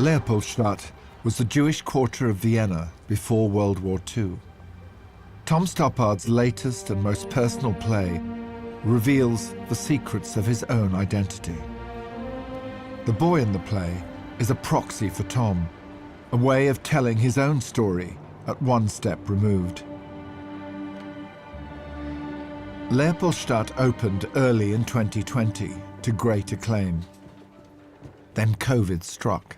Leopoldstadt was the Jewish quarter of Vienna before World War II. Tom Stoppard's latest and most personal play reveals the secrets of his own identity. The boy in the play is a proxy for Tom, a way of telling his own story at one step removed. Leopoldstadt opened early in 2020 to great acclaim. Then COVID struck.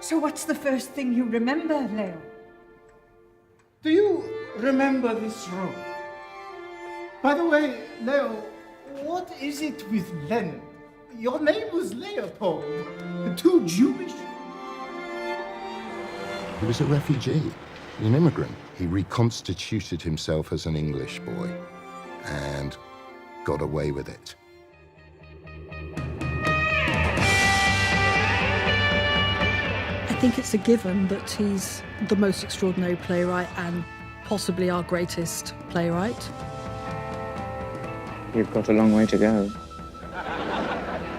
So what's the first thing you remember, Leo? Do you remember this room? By the way, Leo, what is it with Lenin? Your name was Leopold. Too Jewish? He was a refugee, an immigrant. He reconstituted himself as an English boy and got away with it. I think it's a given that he's the most extraordinary playwright and possibly our greatest playwright. You've got a long way to go.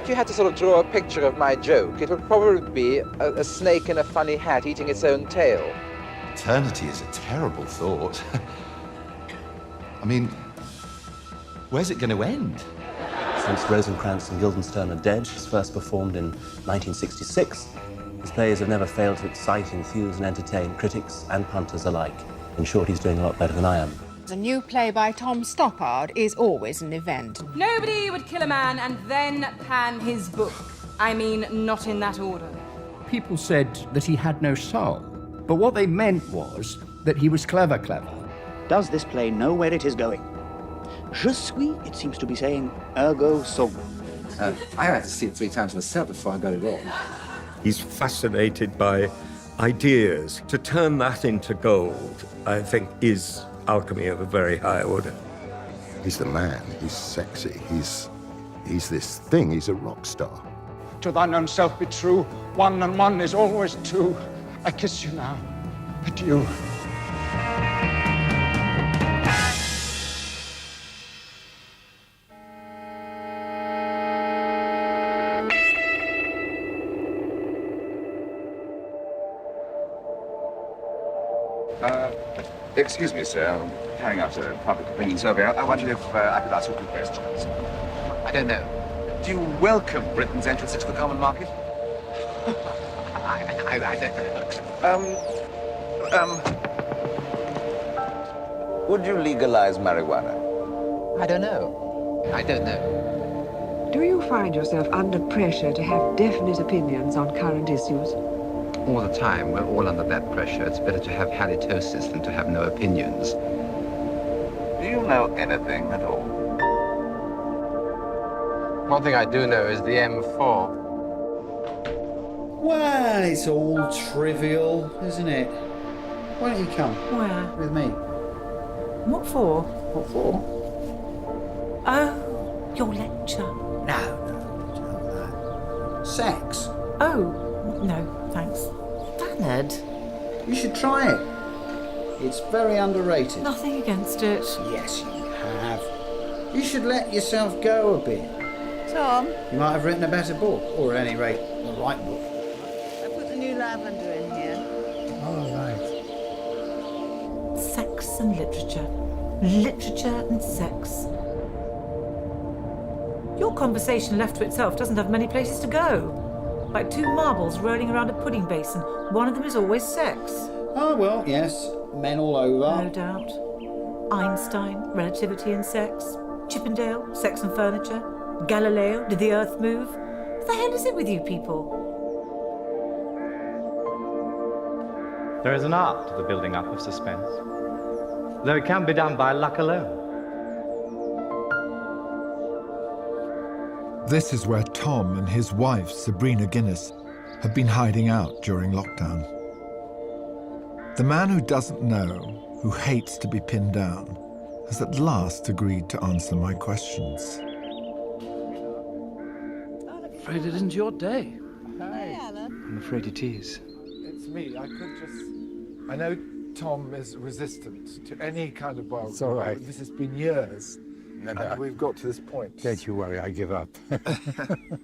If you had to sort of draw a picture of my joke, it would probably be a snake in a funny hat eating its own tail. Eternity is a terrible thought. I mean, where's it going to end? Since Rosencrantz and Guildenstern are dead, she's first performed in 1966. His plays have never failed to excite, enthuse and entertain critics and punters alike. In short, he's doing a lot better than I am. A new play by Tom Stoppard is always an event. Nobody would kill a man and then pan his book. I mean, not in that order. People said that he had no soul, but what they meant was that he was clever. Does this play know where it is going? Je suis, it seems to be saying, ergo sum. I had to see it 3 times myself before I got it all. He's fascinated by ideas. To turn that into gold, I think, is alchemy of a very high order. He's the man, he's sexy, he's this thing, he's a rock star. To thine own self be true, 1 and 1 is always 2. I kiss you now, adieu. Excuse me, sir. I'm carrying out a public opinion survey. I wondered if I could ask you 2 questions. I don't know. Do you welcome Britain's entrance into the common market? I don't know. Would you legalize marijuana? I don't know. I don't know. Do you find yourself under pressure to have definite opinions on current issues? All the time. We're all under that pressure. It's better to have halitosis than to have no opinions. Do you know anything at all? One thing I do know is the M4. Well, it's all trivial, isn't it? Why don't you come? Where? With me. What for? What for? Oh, your lecture. No, not that. Sex. Oh, no, thanks. Bernard. You should try it. It's very underrated. Nothing against it. Yes, you have. You should let yourself go a bit. Tom? You might have written a better book, or at any rate, the right book. I put the new lavender in here. Oh, right. Sex and literature. Literature and sex. Your conversation left to itself doesn't have many places to go. Like 2 marbles rolling around a pudding basin. One of them is always sex. Oh, well, yes. Men all over. No doubt. Einstein, relativity and sex. Chippendale, sex and furniture. Galileo, did the earth move? What the hell is it with you people? There is an art to the building up of suspense, though it can be done by luck alone. This is where Tom and his wife, Sabrina Guinness, have been hiding out during lockdown. The man who doesn't know, who hates to be pinned down, has at last agreed to answer my questions. I'm afraid it isn't your day. Hi, Alan. I'm afraid it is. It's me. I know Tom is resistant to any kind of biography. It's all right. This has been years, No. and we've got to this point. Don't you worry, I give up.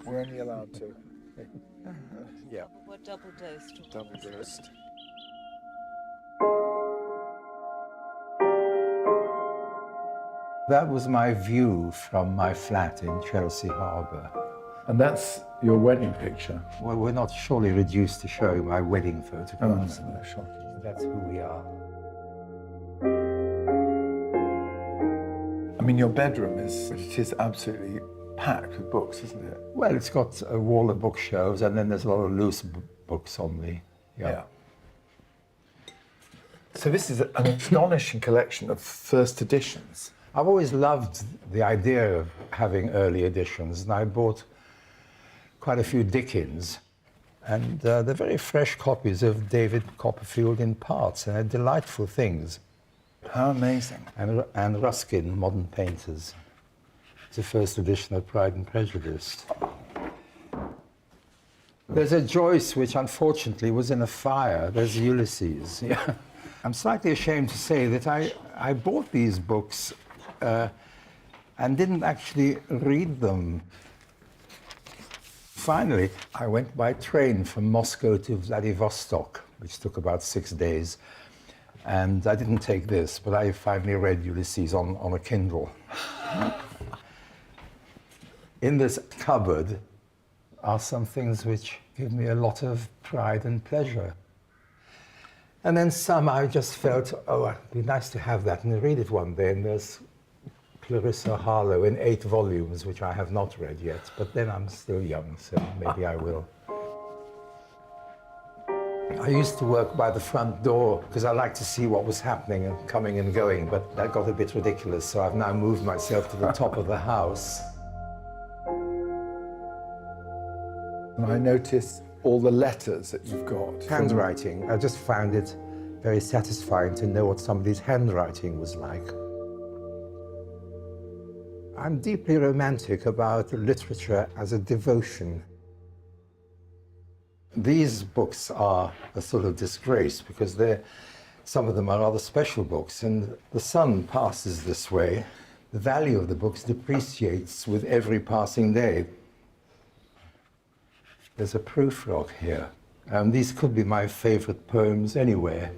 We're only allowed to. Yeah. We're double dosed. Double dosed. That was my view from my flat in Chelsea Harbour. And that's your wedding picture? Well, we're not surely reduced to showing my wedding photographs. Oh, no, shocking. That's who we are. I mean, your bedroom is absolutely packed with books, isn't it? Well, it's got a wall of bookshelves, and then there's a lot of loose books on the... Yeah. So this is an astonishing collection of first editions. I've always loved the idea of having early editions, and I bought quite a few Dickens, and they're very fresh copies of David Copperfield in parts, and they're delightful things. How amazing. And Ruskin, Modern Painters. It's the first edition of Pride and Prejudice. There's a Joyce, which unfortunately was in a fire. There's Ulysses. Yeah. I'm slightly ashamed to say that I bought these books and didn't actually read them. Finally, I went by train from Moscow to Vladivostok, which took about 6 days. And I didn't take this, but I finally read Ulysses on a Kindle. In this cupboard are some things which give me a lot of pride and pleasure. And then some I just felt, oh, it'd be nice to have that and read it one day. And there's Clarissa Harlow in 8 volumes, which I have not read yet, but then I'm still young, so maybe I will. I used to work by the front door because I liked to see what was happening and coming and going, but that got a bit ridiculous, so I've now moved myself to the top of the house. And I noticed all the letters that you've got. Handwriting. I just found it very satisfying to know what somebody's handwriting was like. I'm deeply romantic about literature as a devotion. These books are a sort of disgrace because some of them are rather special books, and the sun passes this way. The value of the books depreciates with every passing day. There's a proof rock here, and these could be my favorite poems anywhere.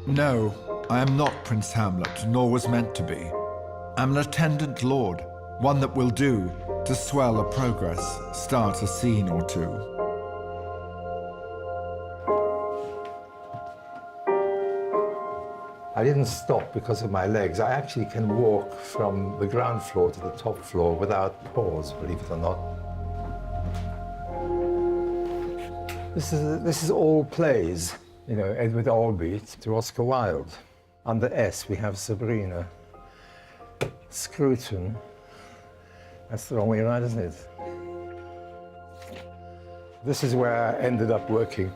No, I am not Prince Hamlet, nor was meant to be. I'm an attendant lord, one that will do to swell a progress, start a scene or two. I didn't stop because of my legs. I actually can walk from the ground floor to the top floor without pause, believe it or not. This is all plays, you know, Edward Albee to Oscar Wilde. Under S, we have Sabrina. Scruton. That's the wrong way around, isn't it? This is where I ended up working.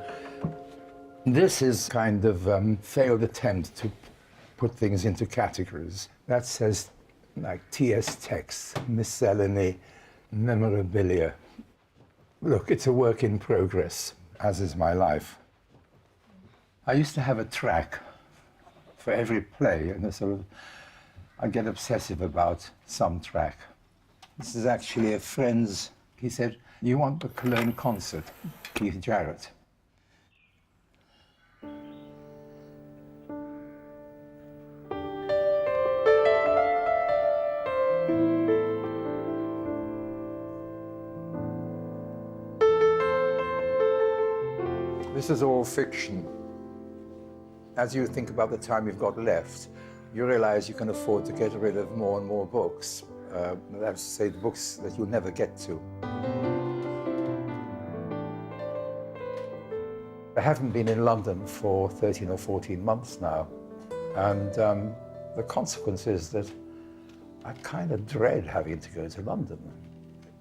This is kind of failed attempt to put things into categories. That says like TS text, miscellany, memorabilia. Look, it's a work in progress, as is my life. I used to have a track for every play, and I get obsessive about some track. This is actually a friend's. He said, "You want the Cologne concert, Keith Jarrett." This is all fiction. As you think about the time you've got left, you realize you can afford to get rid of more and more books. That's to say, the books that you'll never get to. I haven't been in London for 13 or 14 months now, and the consequence is that I kind of dread having to go to London.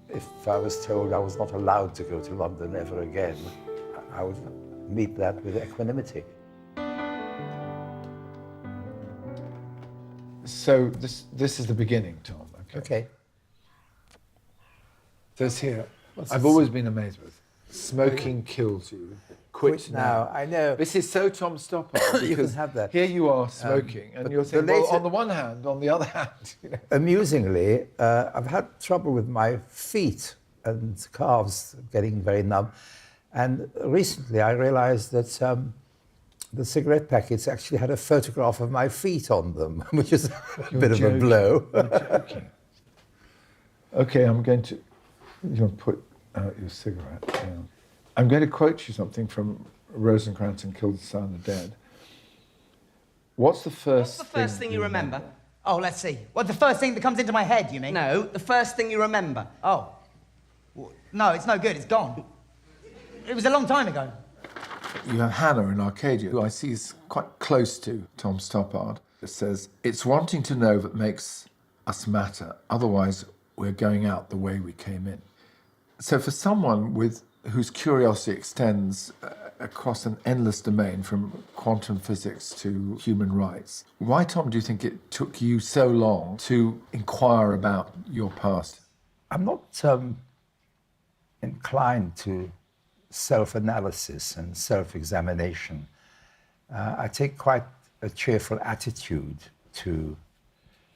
If I was told I was not allowed to go to London ever again, I would meet that with equanimity. So this is the beginning, Tom. Okay. There's here. I've always been amazed with. Smoking kills you. quit now. I know. This is so Tom Stoppard. You can have that. Here you are smoking, and but you're saying, the well, later- on the one hand, on the other hand. You know. Amusingly, I've had trouble with my feet and calves getting very numb. And recently I realized that the cigarette packets actually had a photograph of my feet on them, which is a bit of a blow. You're joking. Okay, I'm going to... You want to put out your cigarette? Yeah. I'm going to quote you something from Rosencrantz and Guildenstern are Dead. What's the first thing you remember? Oh, let's see. What, the first thing that comes into my head, you mean? No, the first thing you remember. Oh. No, it's no good. It's gone. It was a long time ago. You have Hannah in Arcadia, who I see is quite close to Tom Stoppard. It says, "It's wanting to know that makes us matter. Otherwise, we're going out the way we came in." So for someone whose curiosity extends across an endless domain from quantum physics to human rights, why, Tom, do you think it took you so long to inquire about your past? I'm not inclined to self-analysis and self-examination. I take quite a cheerful attitude to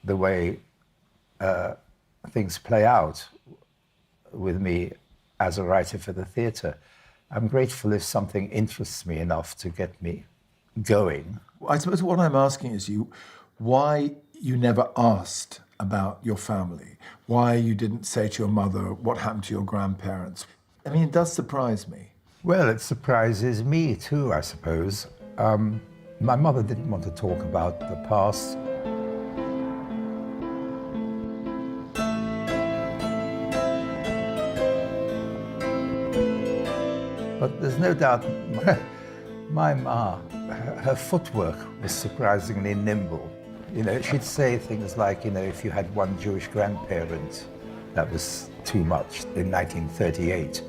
the way things play out with me as a writer for the theatre. I'm grateful if something interests me enough to get me going. I suppose what I'm asking is why you never asked about your family, why you didn't say to your mother what happened to your grandparents. I mean, it does surprise me. Well, it surprises me too, I suppose. My mother didn't want to talk about the past. But there's no doubt my ma, her footwork was surprisingly nimble. You know, she'd say things like, you know, if you had one Jewish grandparent, that was too much in 1938.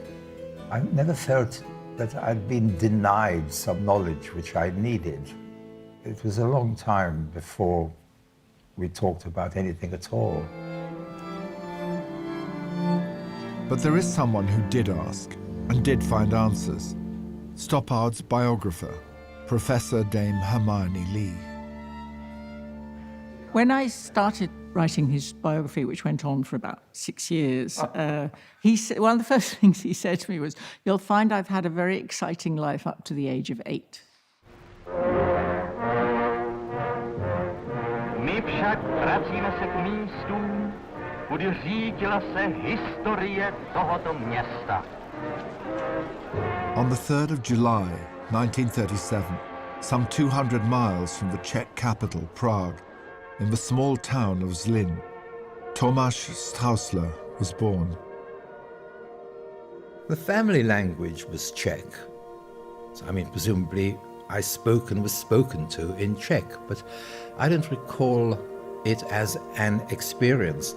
I never felt that I'd been denied some knowledge which I needed. It was a long time before we talked about anything at all. But there is someone who did ask and did find answers. Stoppard's biographer, Professor Dame Hermione Lee. When I started writing his biography, which went on for about 6 years, one of the first things he said to me was, "You'll find I've had a very exciting life up to the age of 8. My však vracíme se k místům, kudy řídila se historie tohoto města. On the 3rd of July, 1937, some 200 miles from the Czech capital, Prague, in the small town of Zlín, Tomáš Straussler was born. The family language was Czech. So, I mean, presumably I spoke and was spoken to in Czech, but I don't recall it as an experience.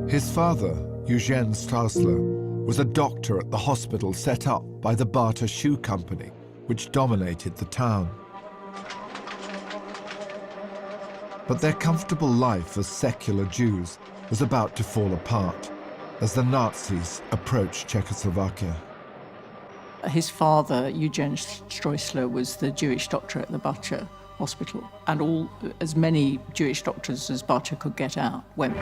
His father, Eugene Straussler, was a doctor at the hospital set up by the Bata Shoe Company, which dominated the town. But their comfortable life as secular Jews was about to fall apart as the Nazis approached Czechoslovakia. His father, Eugen Straussler, was the Jewish doctor at the Bata hospital, and as many Jewish doctors as Bata could get out went.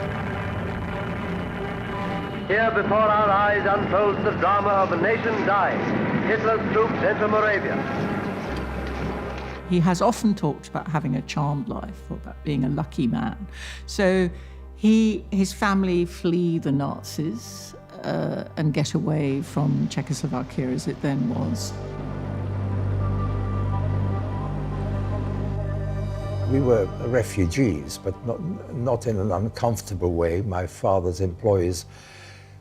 Here before our eyes unfolds the drama of a nation dying. Hitler's troops enter Moravia. He has often talked about having a charmed life, or about being a lucky man. So his family flee the Nazis and get away from Czechoslovakia as it then was. We were refugees, but not in an uncomfortable way. My father's employees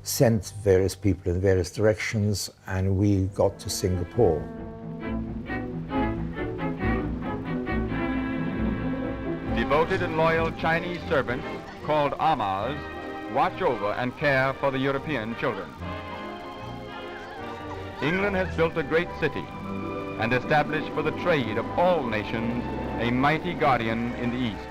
sent various people in various directions, and we got to Singapore. Devoted and loyal Chinese servants, called amas, watch over and care for the European children. England has built a great city and established for the trade of all nations a mighty guardian in the East.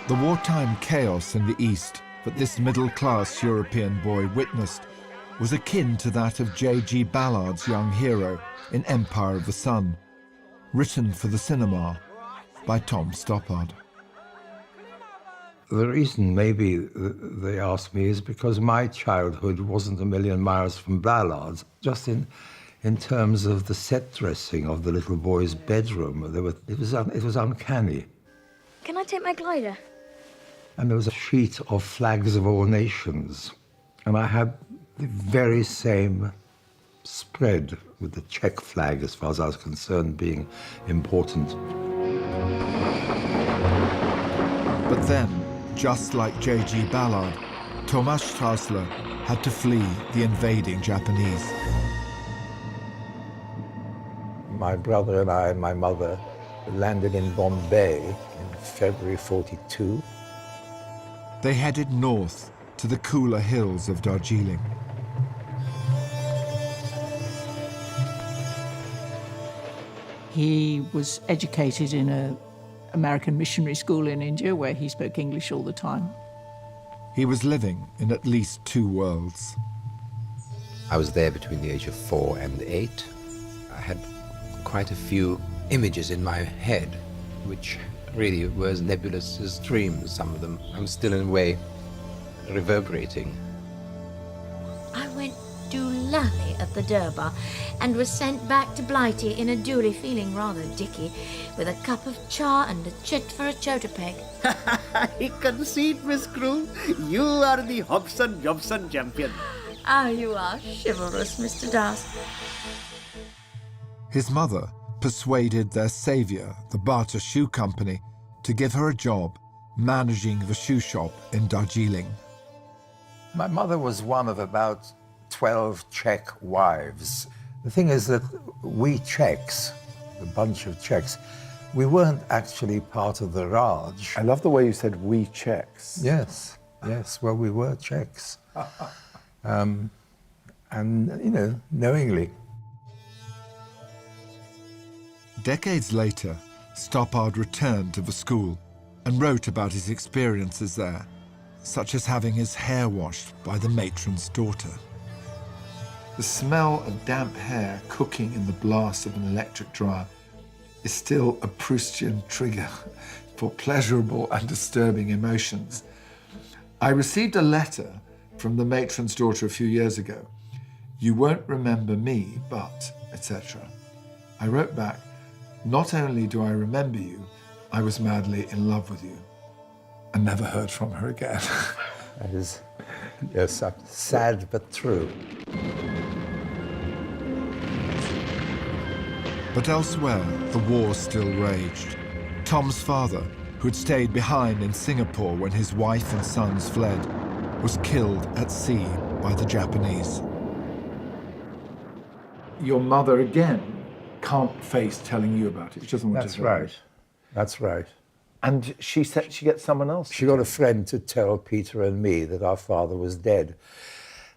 The wartime chaos in the East that this middle-class European boy witnessed was akin to that of J.G. Ballard's young hero in Empire of the Sun, written for the cinema by Tom Stoppard. The reason maybe they asked me is because my childhood wasn't a million miles from Ballard's, just in terms of the set dressing of the little boy's bedroom. It was uncanny. Can I take my glider? And there was a sheet of flags of all nations. And I had the very same spread, with the Czech flag, as far as I was concerned, being important. But then, just like J.G. Ballard, Thomas Straussler had to flee the invading Japanese. My brother and I and my mother landed in Bombay in February '42. They headed north to the cooler hills of Darjeeling. He was educated in an American missionary school in India where he spoke English all the time. He was living in at least two worlds. I was there between the age of 4 and 8. I had quite a few images in my head, which really were as nebulous as dreams, some of them. I'm still in a way reverberating. I went doolally at the Durbar and was sent back to Blighty in a dooley feeling rather dicky, with a cup of cha and a chit for a chota peg. I concede, Miss Crewe. You are the Hobson-Jobson champion. Ah, you are chivalrous, Mr. Das. His mother persuaded their savior, the Bata Shoe Company, to give her a job managing the shoe shop in Darjeeling. My mother was one of about 12 Czech wives. The thing is that we Czechs, the bunch of Czechs, we weren't actually part of the Raj. I love the way you said we Czechs. Yes, yes, well, we were Czechs. And, you know, knowingly. Decades later, Stoppard returned to the school and wrote about his experiences there, such as having his hair washed by the matron's daughter. The smell of damp hair cooking in the blast of an electric dryer is still a Proustian trigger for pleasurable and disturbing emotions. I received a letter from the matron's daughter a few years ago. "You won't remember me, but, etc." I wrote back, "Not only do I remember you, I was madly in love with you." And never heard from her again. That is, yes, sad but true. But elsewhere, the war still raged. Tom's father, who had stayed behind in Singapore when his wife and sons fled, was killed at sea by the Japanese. Your mother, again, can't face telling you about it. She doesn't want to That's tell right. you. That's right. And she said she gets someone else? She got a friend to tell Peter and me that our father was dead.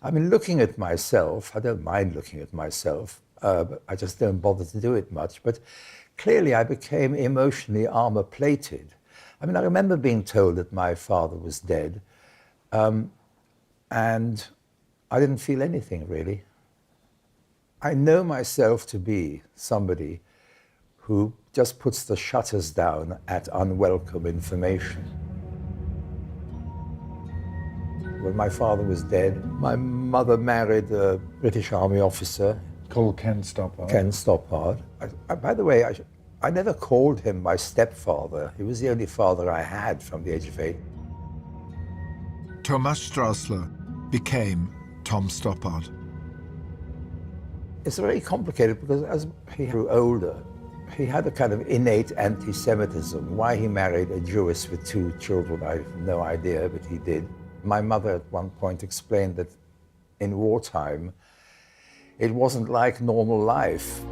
I mean, looking at myself, I don't mind looking at myself, but I just don't bother to do it much. But clearly I became emotionally armor-plated. I mean, I remember being told that my father was dead, and I didn't feel anything, really. I know myself to be somebody who just puts the shutters down at unwelcome information. When my father was dead, my mother married a British Army officer. Called Ken Stoppard. Ken Stoppard. By the way, I never called him my stepfather. He was the only father I had from the age of 8. Thomas Straussler became Tom Stoppard. It's very complicated because as he grew older, he had a kind of innate anti-Semitism. Why he married a Jewess with 2 children, I have no idea, but he did. My mother at one point explained that in wartime, it wasn't like normal life.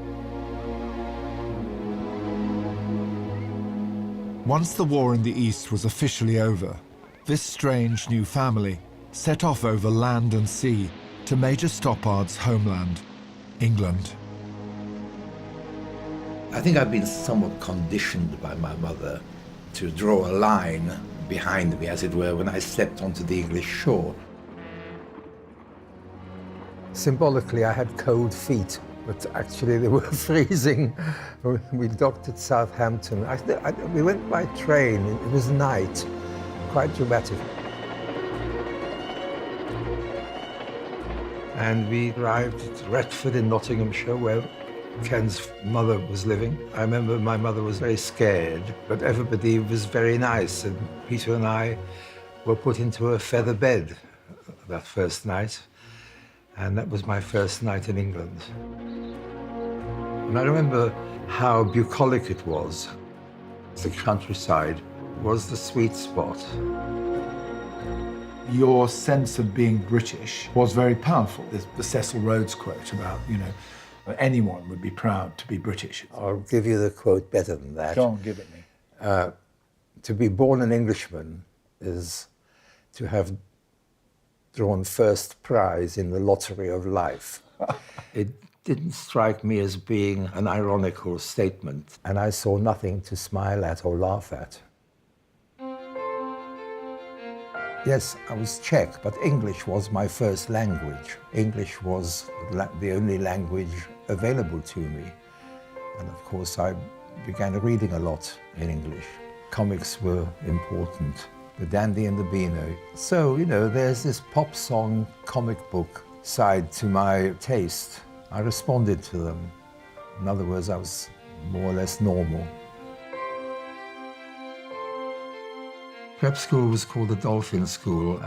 Once the war in the East was officially over, this strange new family set off over land and sea to Major Stoppard's homeland, England. I think I've been somewhat conditioned by my mother to draw a line behind me, as it were, when I stepped onto the English shore. Symbolically, I had cold feet, but actually they were freezing. We docked at Southampton. We went by train. It was night, quite dramatic. And we arrived at Retford in Nottinghamshire, where Ken's mother was living. I remember my mother was very scared, but everybody was very nice, and Peter and I were put into a feather bed that first night, and that was my first night in England. And I remember how bucolic it was. The countryside was the sweet spot. Your sense of being British was very powerful. There's the Cecil Rhodes quote about, anyone would be proud to be British. I'll give you the quote better than that. Go on, give it me. To be born an Englishman is to have drawn first prize in the lottery of life. It didn't strike me as being an ironical statement, and I saw nothing to smile at or laugh at. Yes, I was Czech, but English was my first language. English was the only language available to me. And of course, I began reading a lot in English. Comics were important, The Dandy and the Beano. So, there's this pop song comic book side to my taste. I responded to them. In other words, I was more or less normal. Prep school was called the Dolphin School.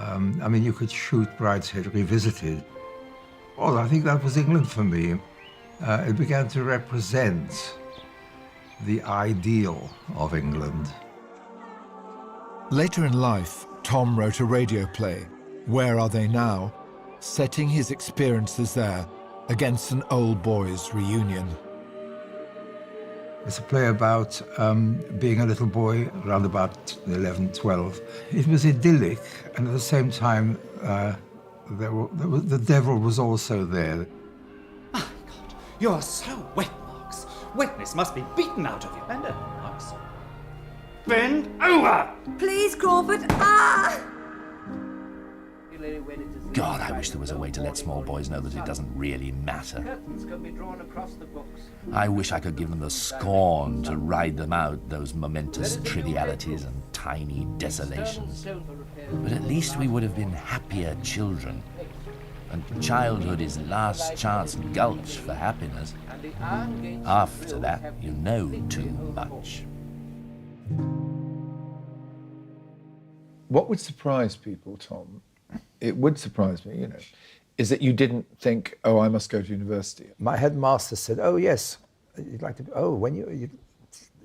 You could shoot Brideshead Revisited. Well, I think that was England for me. It began to represent the ideal of England. Later in life, Tom wrote a radio play, Where Are They Now?, setting his experiences there against an old boys' reunion. It's a play about being a little boy around about 11, 12. It was idyllic, and at the same time, the devil was also there. My God, you're so wet, Marks. Wetness must be beaten out of you. Bend over, Marks. Bend over! Please, Crawford. Ah! God, I wish there was a way to let small boys know that it doesn't really matter. Curtains can be drawn across the books. I wish I could give them the scorn to ride them out, those momentous trivialities and tiny desolations. But at least we would have been happier children. And childhood is last chance gulch for happiness. After that, you know too much. What would surprise people, Tom, it would surprise me, is that you didn't think, oh, I must go to university. My headmaster said, oh, yes, you'd like to,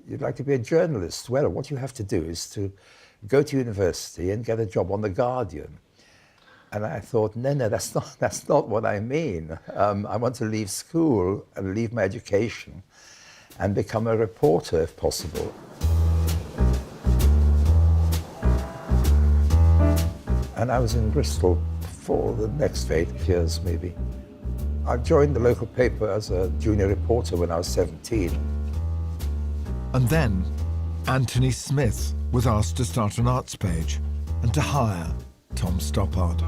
you'd like to be a journalist. Well, what you have to do is to go to university and get a job on The Guardian. And I thought, no, that's not what I mean. I want to leave school and leave my education and become a reporter if possible. And I was in Bristol for the next 8 years, maybe. I joined the local paper as a junior reporter when I was 17. And then, Anthony Smith was asked to start an arts page and to hire Tom Stoppard.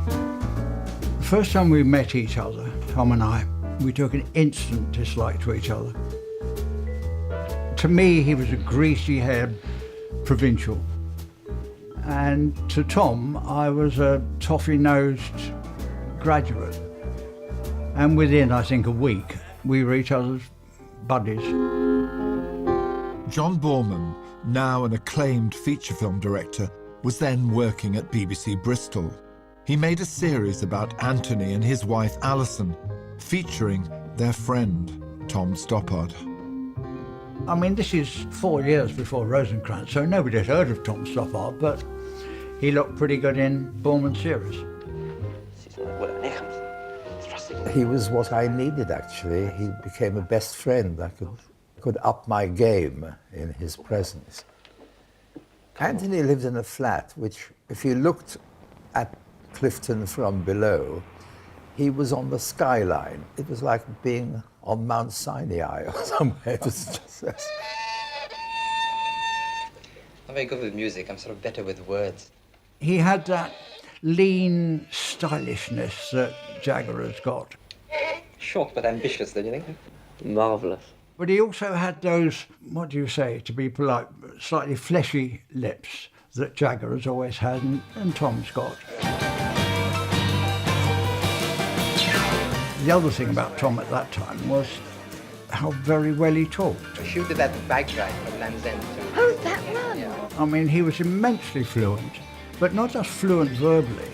The first time we met each other, Tom and I, we took an instant dislike to each other. To me, he was a greasy-haired provincial. And to Tom, I was a toffee-nosed graduate. And within, I think, a week, we were each other's buddies. John Borman, now an acclaimed feature film director, was then working at BBC Bristol. He made a series about Anthony and his wife Alison, featuring their friend, Tom Stoppard. I mean, this is 4 years before Rosencrantz, so nobody had heard of Tom Stoppard, but he looked pretty good in Borman's series. He was what I needed, actually. He became a best friend. I could up my game in his presence. Anthony lived in a flat which, if you looked at Clifton from below, he was on the skyline. It was like being on Mount Sinai or somewhere. It was just... I'm very good with music. I'm sort of better with words. He had that lean stylishness that Jagger has got. Short but ambitious, don't you think? Marvellous. But he also had those, what do you say, to be polite, slightly fleshy lips that Jagger has always had and Tom's got. The other thing about Tom at that time was how very well he talked. She did that bike ride from Land's End to... Oh, that one! I mean, he was immensely fluent, but not just fluent verbally,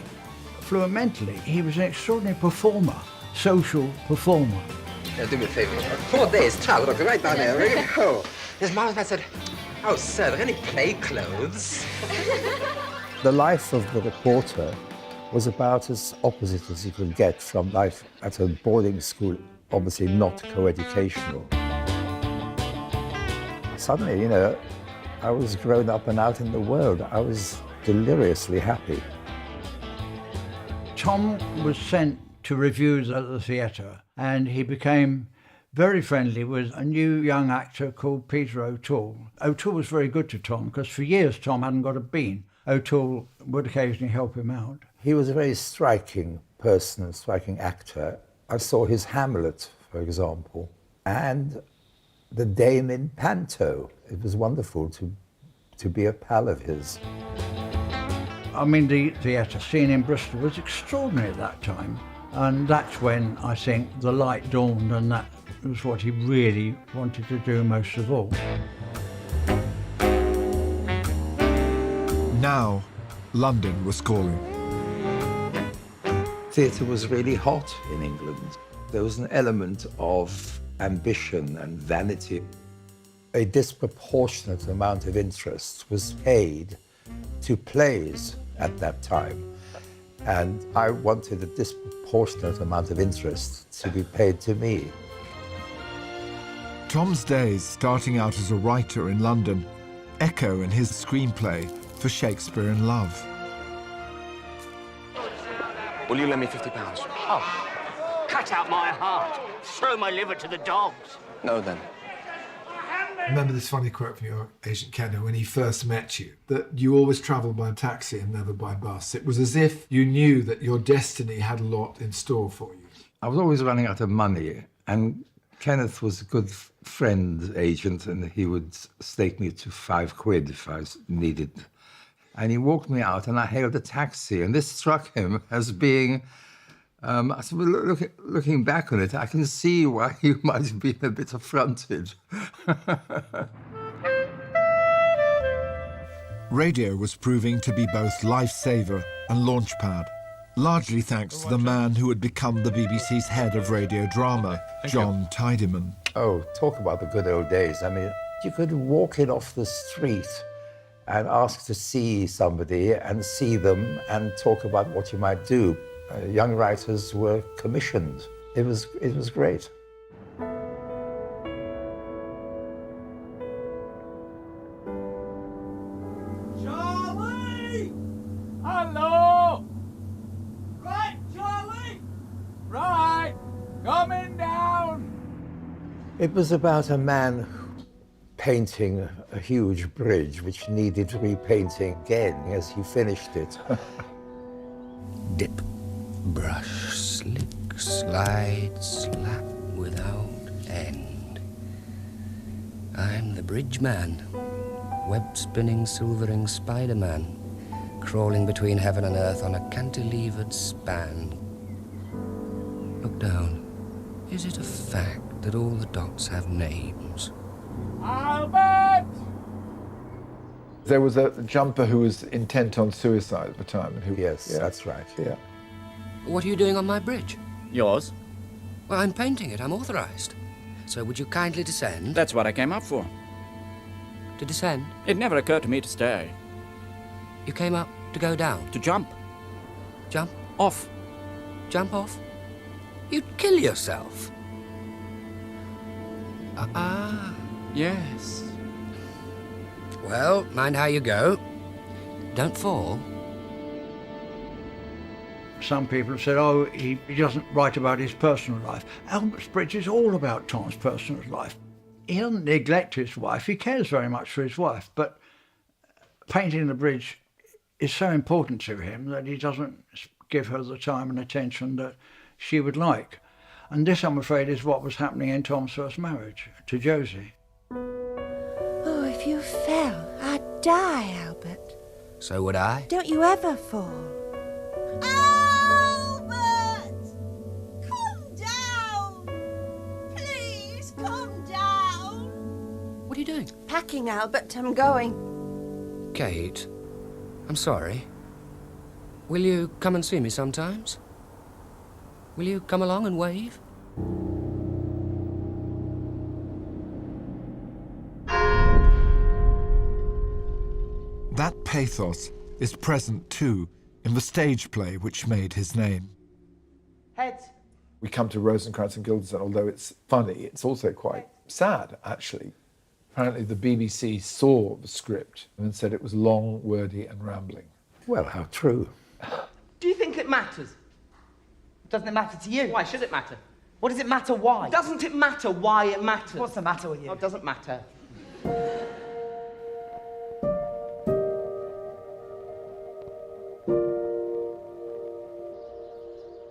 fluent mentally. He was an extraordinary performer, social performer. Now, do me a favour. 4 days, child, look, right down there. Ready? Oh. His mom and I said, oh, sir, are there any play clothes? The life of the reporter was about as opposite as you could get from life at a boarding school, obviously not co-educational. Suddenly, you know, I was grown up and out in the world. I was deliriously happy. Tom was sent to reviews at the theatre, and he became very friendly with a new young actor called Peter O'Toole. O'Toole was very good to Tom, because for years Tom hadn't got a bean. O'Toole would occasionally help him out. He was a very striking person, a striking actor. I saw his Hamlet, for example, and the Dame in Panto. It was wonderful to be a pal of his. I mean, the theatre scene in Bristol was extraordinary at that time, and that's when I think the light dawned, and that was what he really wanted to do most of all. Now, London was calling. Theatre was really hot in England. There was an element of ambition and vanity. A disproportionate amount of interest was paid to plays at that time. And I wanted a disproportionate amount of interest to be paid to me. Tom's days starting out as a writer in London echo in his screenplay for Shakespeare in Love. Will you lend me £50? Oh, cut out my heart. Throw my liver to the dogs. No, then. I remember this funny quote from your agent Kenner when he first met you, that you always travelled by taxi and never by bus. It was as if you knew that your destiny had a lot in store for you. I was always running out of money, and Kenneth was a good friend agent, and he would stake me to £5 if I needed. And he walked me out, and I hailed a taxi, and this struck him as being, looking back on it, I can see why he might have been a bit affronted. Radio was proving to be both lifesaver and launchpad, largely thanks to the man who had become the BBC's head of radio drama, John Tidyman. Oh, talk about the good old days. I mean, you could walk in off the street and ask to see somebody and see them and talk about what you might do. Young writers were commissioned. It was great. Charlie! Hello! Right, Charlie! Right! Coming down! It was about a man painting a huge bridge which needed repainting again as he finished it. Dip, brush, slick, slide, slap without end. I'm the bridge man, web-spinning, silvering Spider-Man, crawling between heaven and earth on a cantilevered span. Look down. Is it a fact that all the dots have names? Albert! There was a jumper who was intent on suicide at the time. And who, yes, that's right. Yeah. What are you doing on my bridge? Yours? Well, I'm painting it. I'm authorised. So would you kindly descend? That's what I came up for. To descend? It never occurred to me to stay. You came up to go down? To jump. Jump? Off. Jump off? You'd kill yourself. Yes. Well, mind how you go. Don't fall. Some people have said, oh, he doesn't write about his personal life. Albert's Bridge is all about Tom's personal life. He doesn't neglect his wife. He cares very much for his wife, but Painting the bridge is so important to him that he doesn't give her the time and attention that she would like. And this, I'm afraid, is what was happening in Tom's first marriage to Josie. Oh, if you fell, I'd die, Albert. So would I. Don't you ever fall. Albert! Calm down! Please, calm down! What are you doing? Packing, Albert. I'm going. Kate, I'm sorry. Will you come and see me sometimes? Will you come along and wave? That pathos is present too in the stage play which made his name. Heads. We come to Rosencrantz and Guildenstern, although it's funny, it's also quite sad, actually. Apparently the BBC saw the script and said it was long, wordy and rambling. Well, how true. Do you think it matters? Doesn't it matter to you? Why should it matter? What does it matter why? Doesn't it matter why it matters? What's the matter with you? Oh, it doesn't matter.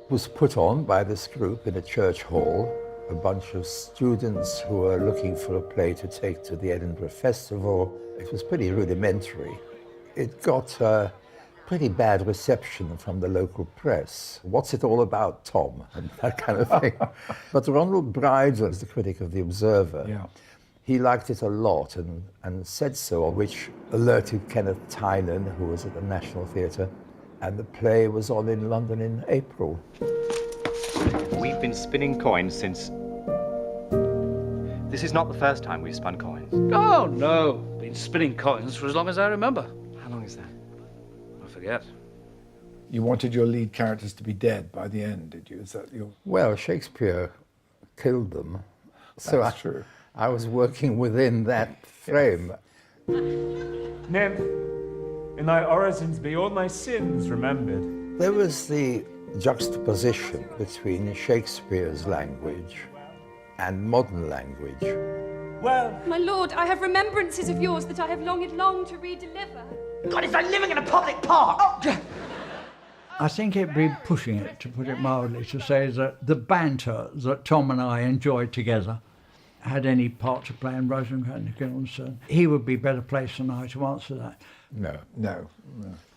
It was put on by this group in a church hall, a bunch of students who were looking for a play to take to the Edinburgh Festival. It was pretty rudimentary. It got a pretty bad reception from the local press. What's it all about, Tom? And that kind of thing. But Ronald Bridle is the critic of The Observer. Yeah. He liked it a lot and said so, on which alerted Kenneth Tynan, who was at the National Theatre, and the play was on in London in April. We've been spinning coins since... This is not the first time we've spun coins. Oh, no. Been spinning coins for as long as I remember. How long is that? I forget. You wanted your lead characters to be dead by the end, did you? Is that your... Well, Shakespeare killed them. So That's true. I was working within that frame. Nymph, in thy orisons be all my sins remembered. There was the juxtaposition between Shakespeare's language and modern language. Well, my lord, I have remembrances of yours that I have longed long to redeliver. God, it's like living in a public park! Oh. I think it'd be pushing it, to put it mildly, to say that the banter that Tom and I enjoyed together had any part to play in Rosencrantz and Guildenstern. He would be better placed than I to answer that. No. No,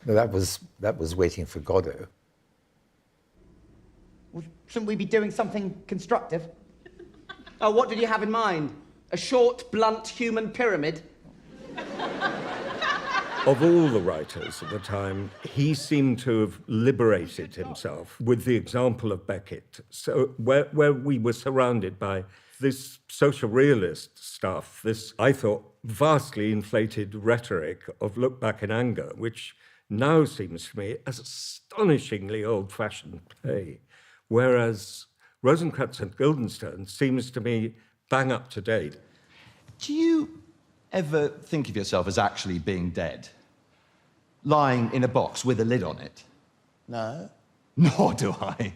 that was Waiting for Godot. Well, shouldn't we be doing something constructive? Oh, what did you have in mind? A short, blunt human pyramid? Of all the writers of the time, he seemed to have liberated himself with the example of Beckett. So where we were surrounded by this social realist stuff, this, I thought, vastly inflated rhetoric of look back in anger, which now seems to me as astonishingly old-fashioned play, whereas Rosencrantz and Guildenstern seems to me bang up to date. Do you ever think of yourself as actually being dead? Lying in a box with a lid on it? No. Nor do I.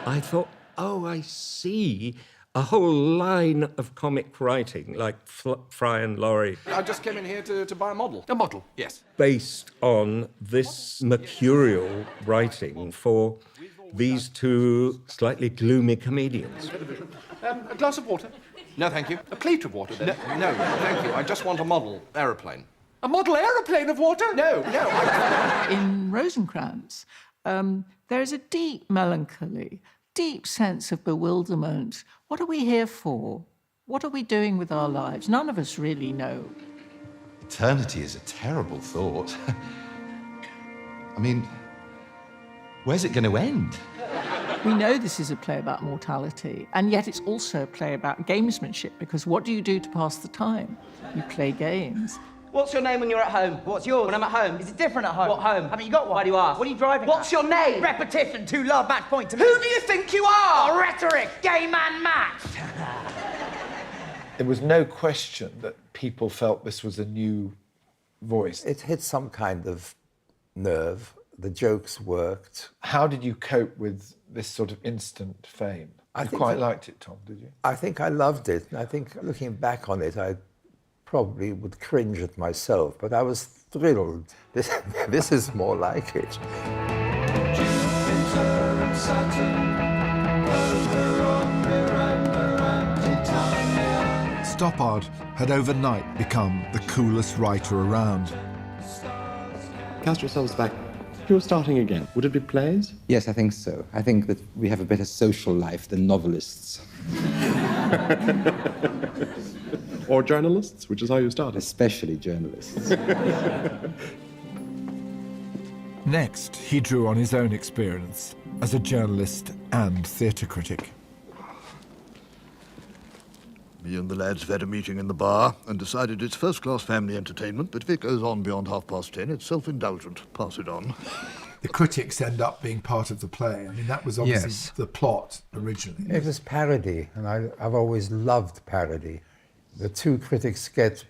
I thought, oh, I see. A whole line of comic writing, like Fry and Laurie. I just came in here to buy a model. A model, yes. Based on this mercurial writing for these two slightly gloomy comedians. A glass of water? No, thank you. A pleat of water, then? No, thank you. I just want a model aeroplane. A model aeroplane of water? No. In Rosencrantz, there is a deep melancholy, deep sense of bewilderment. What are we here for? What are we doing with our lives? None of us really know. Eternity is a terrible thought. I mean, where's it going to end? We know this is a play about mortality, and yet it's also a play about gamesmanship, because what do you do to pass the time? You play games. What's your name when you're at home? What's yours? When I'm at home. Is it different at home? What home? Haven't you got one? Why do you ask? What are you driving What's your name? Repetition, 2 love, match point to me. Who do you think you are? Rhetoric, gay man match. There was no question that people felt this was a new voice. It hit some kind of nerve. The jokes worked. How did you cope with this sort of instant fame? You quite liked it, Tom, did you? I think I loved it. And I think looking back on it, I probably would cringe at myself, but I was thrilled. This is more like it. Stoppard had overnight become the coolest writer around. Cast yourselves back. If you were starting again, would it be plays? Yes, I think so. I think that we have a better social life than novelists. Or journalists, which is how you started. Especially journalists. Next, he drew on his own experience as a journalist and theatre critic. Me and the lads have had a meeting in the bar and decided it's first-class family entertainment, but if it goes on beyond 10:30, it's self-indulgent. Pass it on. The critics end up being part of the play. I mean, that was obviously the plot originally. It was parody, and I've always loved parody. The two critics get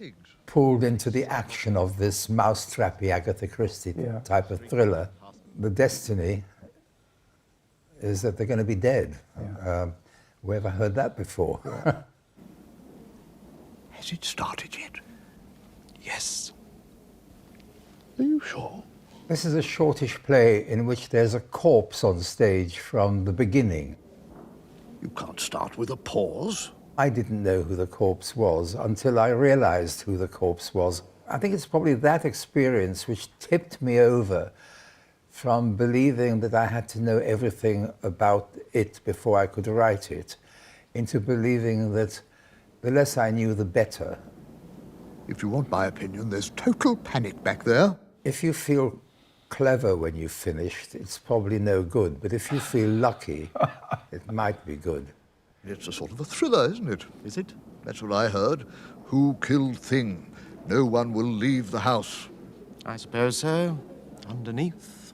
pulled into the action of this mousetrappy Agatha Christie type of thriller. The destiny is that they're going to be dead. Whoever heard that before? Has it started yet? Yes. Are you sure? This is a shortish play in which there's a corpse on stage from the beginning. You can't start with a pause. I didn't know who the corpse was until I realized who the corpse was. I think it's probably that experience which tipped me over from believing that I had to know everything about it before I could write it, into believing that the less I knew, the better. If you want my opinion, there's total panic back there. If you feel clever when you've finished, it's probably no good. But if you feel lucky, it might be good. It's a sort of a thriller, isn't it? Is it? That's what I heard. Who killed Thing? No one will leave the house. I suppose so. Underneath.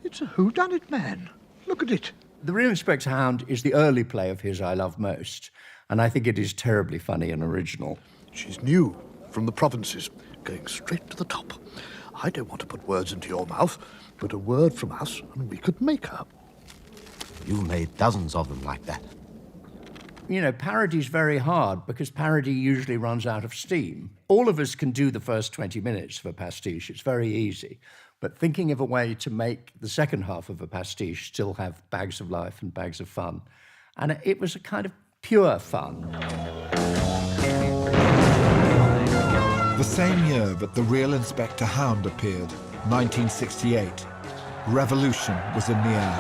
It's a whodunit, man. Look at it. The Real Inspector Hound is the early play of his I love most, and I think it is terribly funny and original. She's new, from the provinces, going straight to the top. I don't want to put words into your mouth, but a word from us and we could make her. You've made dozens of them like that. You know, parody's very hard because parody usually runs out of steam. All of us can do the first 20 minutes of a pastiche. It's very easy. But thinking of a way to make the second half of a pastiche still have bags of life and bags of fun. And it was a kind of pure fun. The same year that The Real Inspector Hound appeared, 1968, revolution was in the air.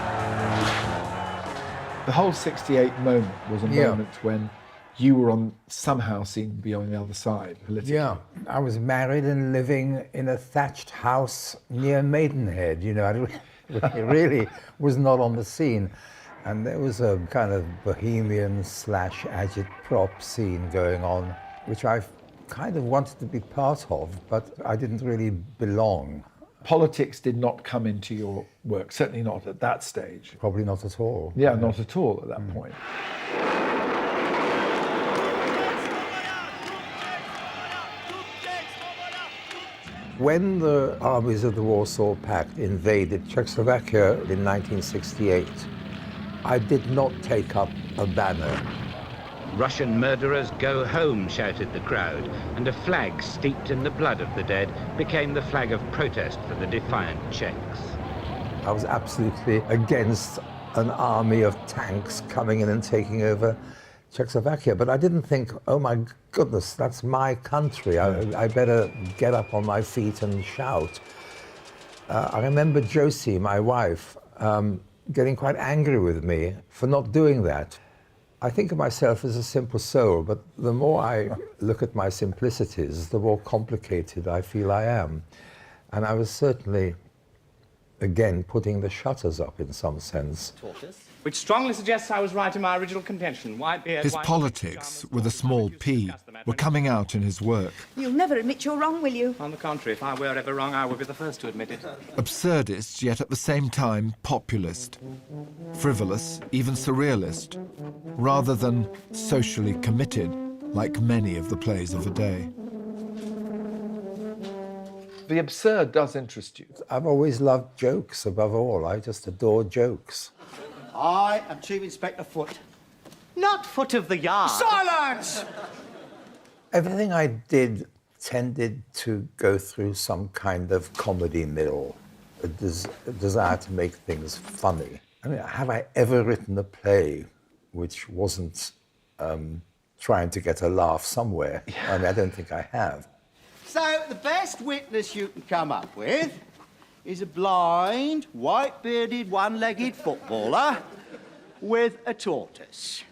The whole 68 moment was a moment when you were somehow seen to be on the other side politically. Yeah, I was married and living in a thatched house near Maidenhead. You know, I really was not on the scene. And there was a kind of bohemian / agitprop scene going on, which I kind of wanted to be part of, but I didn't really belong. Politics did not come into your work, certainly not at that stage. Probably not at all. Yeah, not at all at that point. When the armies of the Warsaw Pact invaded Czechoslovakia in 1968, I did not take up a banner. Russian murderers go home, shouted the crowd, and a flag steeped in the blood of the dead became the flag of protest for the defiant Czechs. I was absolutely against an army of tanks coming in and taking over Czechoslovakia, but I didn't think, oh my goodness, that's my country. I better get up on my feet and shout. I remember Josie, my wife, getting quite angry with me for not doing that. I think of myself as a simple soul, but the more I look at my simplicities, the more complicated I feel I am. And I was certainly, again, putting the shutters up in some sense. Which strongly suggests I was right in my original contention. Whitebeard, His politics, with a small p, were coming out in his work. You'll never admit you're wrong, will you? On the contrary, if I were ever wrong, I would be the first to admit it. Absurdist, yet at the same time populist. Frivolous, even surrealist, rather than socially committed, like many of the plays of the day. The absurd does interest you. I've always loved jokes above all. I just adore jokes. I am Chief Inspector Foote. Not foot of the yard. Silence! Everything I did tended to go through some kind of comedy mill, a desire to make things funny. I mean, have I ever written a play which wasn't trying to get a laugh somewhere? I mean, I don't think I have. So, the best witness you can come up with is a blind, white-bearded, one-legged footballer with a tortoise.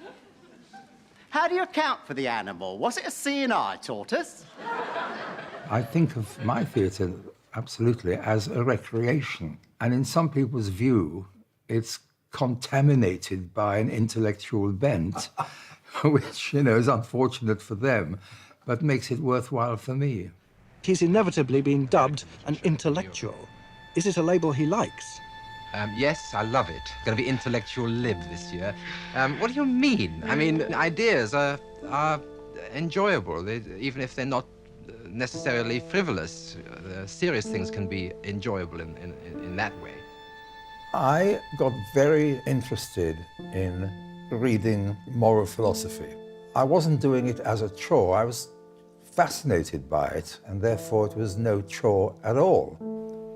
How do you account for the animal? Was it a C&I tortoise? I think of my theatre absolutely as a recreation. And in some people's view, it's contaminated by an intellectual bent, which, you know, is unfortunate for them, but makes it worthwhile for me. He's inevitably been dubbed an intellectual. Is it a label he likes? Yes, I love it. Going to be Intellectual Lib this year. What do you mean? I mean, ideas are enjoyable, even if they're not necessarily frivolous. Serious things can be enjoyable in that way. I got very interested in reading moral philosophy. I wasn't doing it as a chore. I was fascinated by it, and therefore it was no chore at all.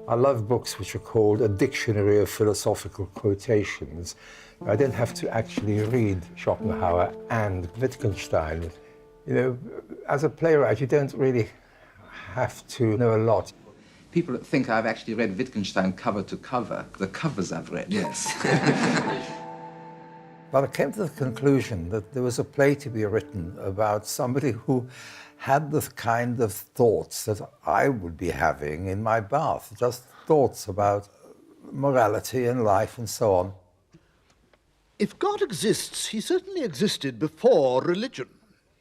I love books which are called A Dictionary of Philosophical Quotations. I don't have to actually read Schopenhauer and Wittgenstein. You know, as a playwright, you don't really have to know a lot. People think I've actually read Wittgenstein cover to cover. The covers I've read. Yes. But I came to the conclusion that there was a play to be written about somebody who had the kind of thoughts that I would be having in my bath, just thoughts about morality and life and so on. If God exists, he certainly existed before religion.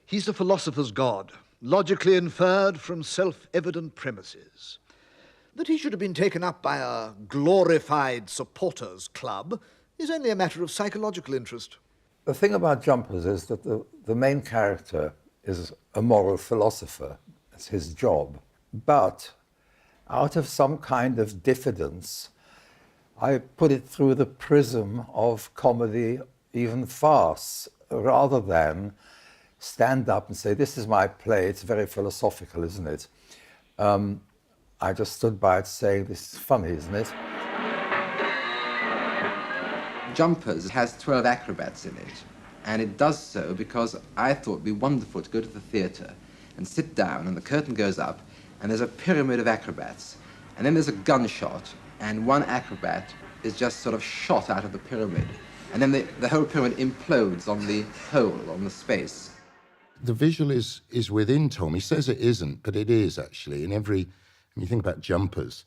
He's a philosopher's God, logically inferred from self-evident premises. That he should have been taken up by a glorified supporters club is only a matter of psychological interest. The thing about Jumpers is that the main character is a moral philosopher. It's his job. But out of some kind of diffidence, I put it through the prism of comedy, even farce, rather than stand up and say, this is my play, it's very philosophical, isn't it? I just stood by it saying, this is funny, isn't it? Jumpers has 12 acrobats in it, and it does so because I thought it'd be wonderful to go to the theatre and sit down, and the curtain goes up, and there's a pyramid of acrobats, and then there's a gunshot, and one acrobat is just sort of shot out of the pyramid, and then the whole pyramid implodes on the hole, on the space. The visual is within Tom. He says it isn't, but it is actually. In every, when you think about Jumpers,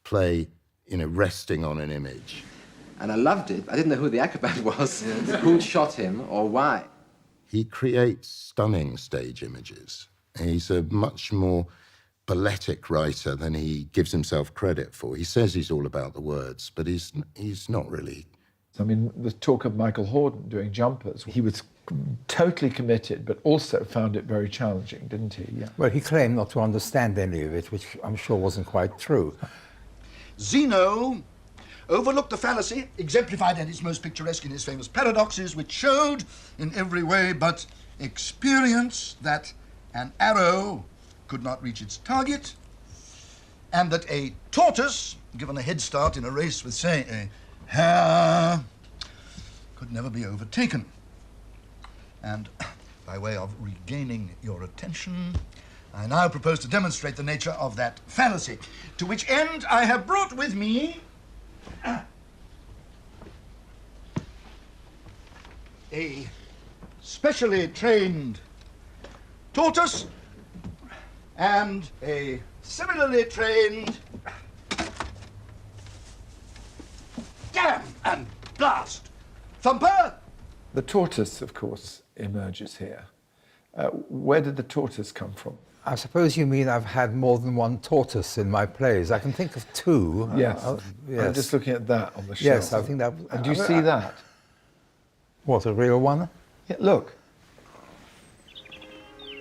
play, you know, resting on an image. And I loved it. I didn't know who the acrobat was, who shot him, or why. He creates stunning stage images. He's a much more balletic writer than he gives himself credit for. He says he's all about the words, but he's not really. I mean, the talk of Michael Hordern doing Jumpers, he was totally committed, but also found it very challenging, didn't he? Yeah. Well, he claimed not to understand any of it, which I'm sure wasn't quite true. Zeno overlooked the fallacy, exemplified at its most picturesque in his famous paradoxes, which showed in every way but experience that an arrow could not reach its target, and that a tortoise, given a head start in a race with, say, a hare, could never be overtaken. And by way of regaining your attention, I now propose to demonstrate the nature of that fallacy, to which end I have brought with me a specially trained tortoise and a similarly trained damn and blast thumper. The tortoise, of course, emerges here. Where did the tortoise come from? I suppose you mean I've had more than one tortoise in my plays. I can think of two. Yes. Yes. I'm just looking at that on the shelf. Yes, I think that... And do you see that? What, a real one? Yeah, look.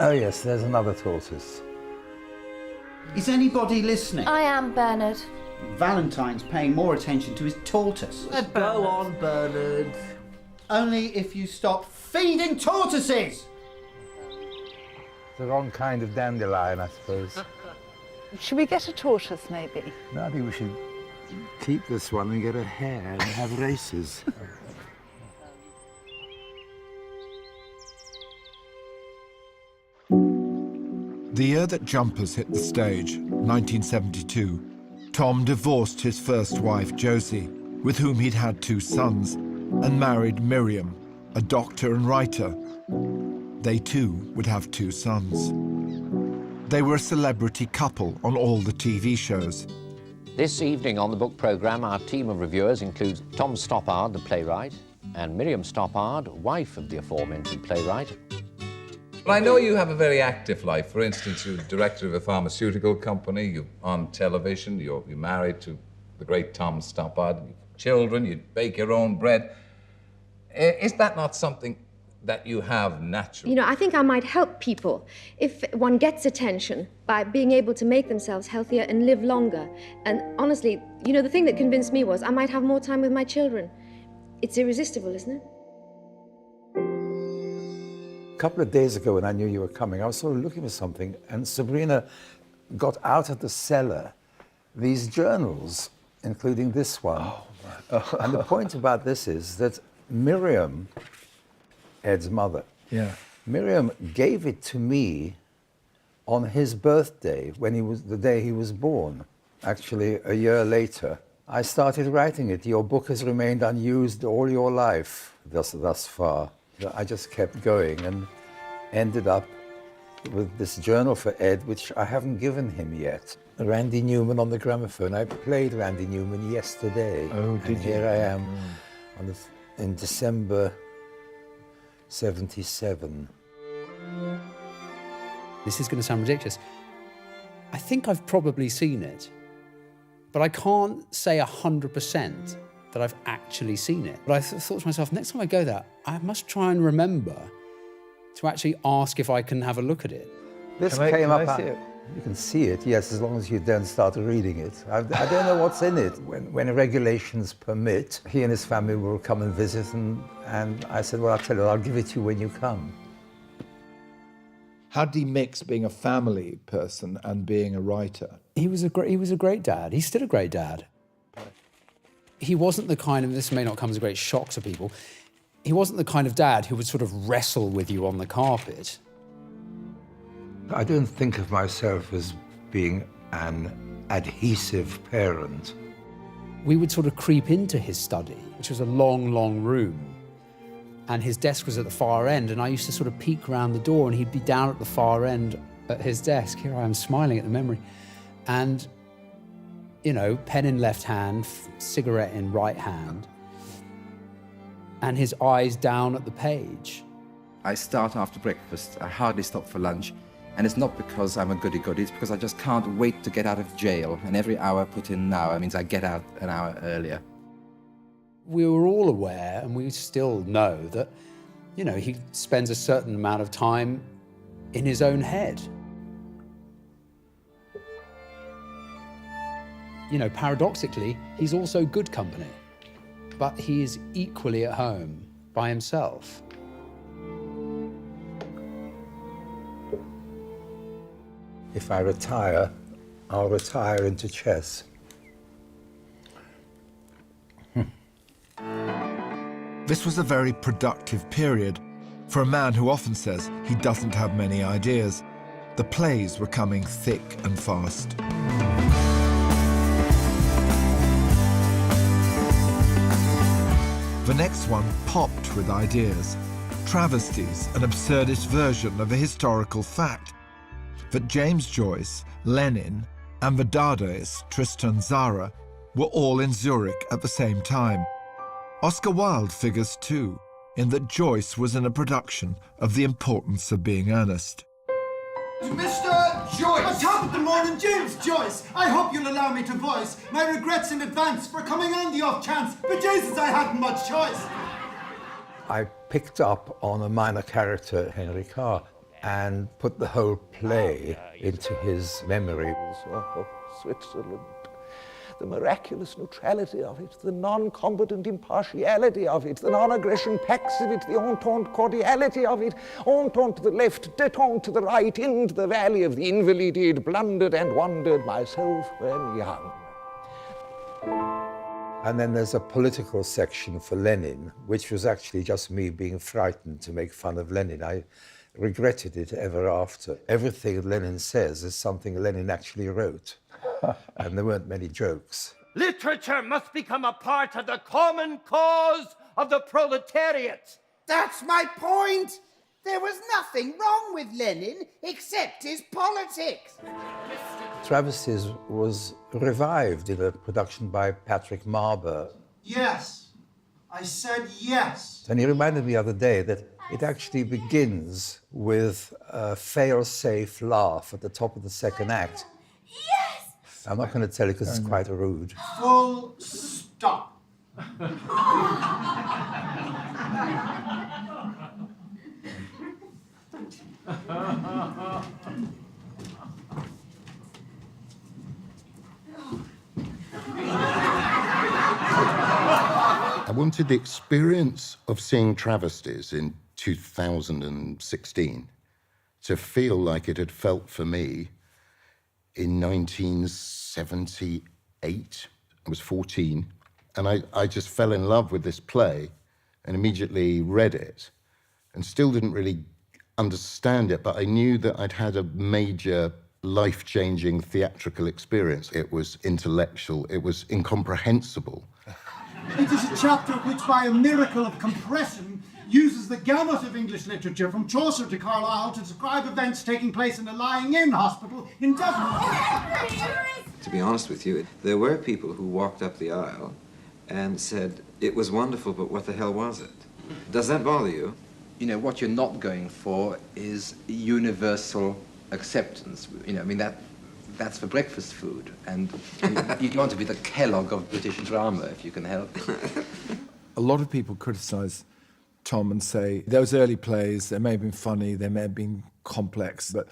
Oh, yes, there's another tortoise. Is anybody listening? I am, Bernard. Valentine's paying more attention to his tortoise. Go on, Bernard. only if you stop feeding tortoises. The wrong kind of dandelion, I suppose. Should we get a tortoise, maybe? No, I think we should keep this one and get a hare and have races. The year that Jumpers hit the stage, 1972, Tom divorced his first wife, Josie, with whom he'd had 2 sons, and married Miriam, a doctor and writer. They too would have 2 sons. They were a celebrity couple on all the TV shows. This evening on the book programme, our team of reviewers includes Tom Stoppard, the playwright, and Miriam Stoppard, wife of the aforementioned playwright. But I know you have a very active life. For instance, you're the director of a pharmaceutical company, you're on television, you're married to the great Tom Stoppard, you have children, you bake your own bread. Is that not something that you have naturally? You know, I think I might help people if one gets attention by being able to make themselves healthier and live longer. And honestly, you know, the thing that convinced me was I might have more time with my children. It's irresistible, isn't it? A couple of days ago when I knew you were coming, I was sort of looking for something, and Sabrina got out of the cellar these journals, including this one. Oh, and the point about this is that Miriam, Ed's mother, Miriam gave it to me on his birthday, the day he was born. Actually, a year later, I started writing it. Your book has remained unused all your life, thus far. I just kept going and ended up with this journal for Ed, which I haven't given him yet. Randy Newman on the gramophone. I played Randy Newman yesterday. Oh, did you? Here I am in December 77. This is going to sound ridiculous. I think I've probably seen it, but I can't say 100% that I've actually seen it. But I thought to myself, next time I go there, I must try and remember to actually ask if I can have a look at it. This came up. You can see it, yes, as long as you don't start reading it. I don't know what's in it. When regulations permit, he and his family will come and visit, and I said, well, I'll tell you, I'll give it to you when you come. How did he mix being a family person and being a writer? He was a great dad. He's still a great dad. He wasn't the kind of, this may not come as a great shock to people, he wasn't the kind of dad who would sort of wrestle with you on the carpet. I don't think of myself as being an adhesive parent. We would sort of creep into his study, which was a long, long room, and his desk was at the far end, and I used to sort of peek around the door, and he'd be down at the far end at his desk. Here I am smiling at the memory. And, you know, pen in left hand, cigarette in right hand, and his eyes down at the page. I start after breakfast. I hardly stop for lunch. And it's not because I'm a goody-goody, it's because I just can't wait to get out of jail. And every hour put in now means I get out an hour earlier. We were all aware, and we still know, that, you know, he spends a certain amount of time in his own head. You know, paradoxically, he's also good company, but he is equally at home by himself. If I retire, I'll retire into chess. This was a very productive period for a man who often says he doesn't have many ideas. The plays were coming thick and fast. The next one popped with ideas, travesties, an absurdist version of a historical fact that James Joyce, Lenin, and the Dadaist Tristan Tzara were all in Zurich at the same time. Oscar Wilde figures too, in that Joyce was in a production of The Importance of Being Earnest. Mr. Joyce! Top of the morning, James Joyce! I hope you'll allow me to voice my regrets in advance for coming on the off chance, but Jesus, I hadn't much choice. I picked up on a minor character, Henry Carr, and put the whole play into his memory. Oh, Switzerland, the miraculous neutrality of it, the non-combatant impartiality of it, the non-aggression pax of it, the entente cordiality of it, entente to the left, detente to the right, into the valley of the invalided, blundered and wandered myself when young. And then there's a political section for Lenin, which was actually just me being frightened to make fun of Lenin. I regretted it ever after. Everything Lenin says is something Lenin actually wrote, and there weren't many jokes. Literature must become a part of the common cause of the proletariat. That's my point. There was nothing wrong with Lenin except his politics. Travesties was revived in a production by Patrick Marber. Yes. I said yes. And he reminded me the other day that it actually begins with a fail-safe laugh at the top of the second act. Yes! I'm not going to tell you because it's quite rude. Full stop. I wanted the experience of seeing Travesties in 2016 to feel like it had felt for me in 1978. I was 14, and I just fell in love with this play and immediately read it and still didn't really understand it, but I knew that I'd had a major life-changing theatrical experience. It was intellectual, it was incomprehensible. It is a chapter which, by a miracle of compression, uses the gamut of English literature from Chaucer to Carlyle to describe events taking place in a lying-in hospital in Dublin. To be honest with you, there were people who walked up the aisle and said, it was wonderful, but what the hell was it? Does that bother you? You know, what you're not going for is universal acceptance. You know, I mean, that's for breakfast food. And you want to be the Kellogg of British drama, if you can help it. A lot of people criticise Tom and say those early plays, they may have been funny, they may have been complex, but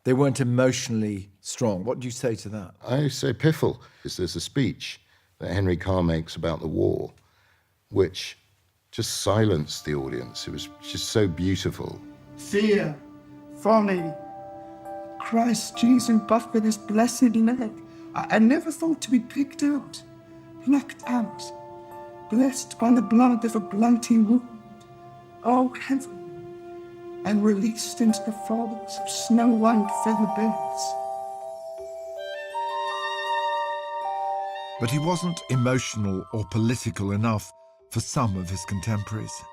they weren't emotionally strong. What do you say to that? I say piffle. There's a speech that Henry Carr makes about the war, which just silenced the audience. It was just so beautiful. Fear, folly, Christ Jesus buffed with his blessed leg. I never thought to be picked out, plucked out, blessed by the blood of a blunting wound. Oh, heaven, and released into the folds of snow-white feather beds. But he wasn't emotional or political enough for some of his contemporaries.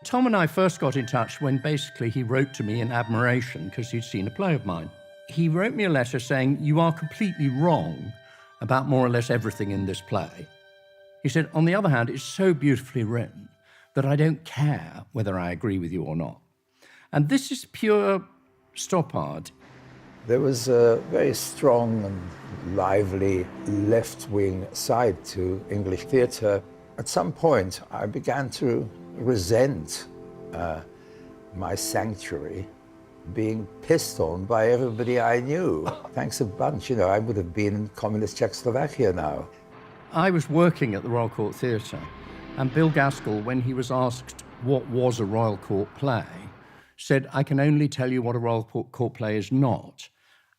Tom and I first got in touch when basically he wrote to me in admiration because he'd seen a play of mine. He wrote me a letter saying, "You are completely wrong about more or less everything in this play." He said, "On the other hand, it's so beautifully written that I don't care whether I agree with you or not." And this is pure Stoppard. There was a very strong and lively left-wing side to English theatre. At some point, I began to resent my sanctuary being pissed on by everybody I knew. Thanks a bunch, you know, I would have been in communist Czechoslovakia now. I was working at the Royal Court Theatre, and Bill Gaskell, when he was asked what was a Royal Court play, said, "I can only tell you what a Royal Court play is not,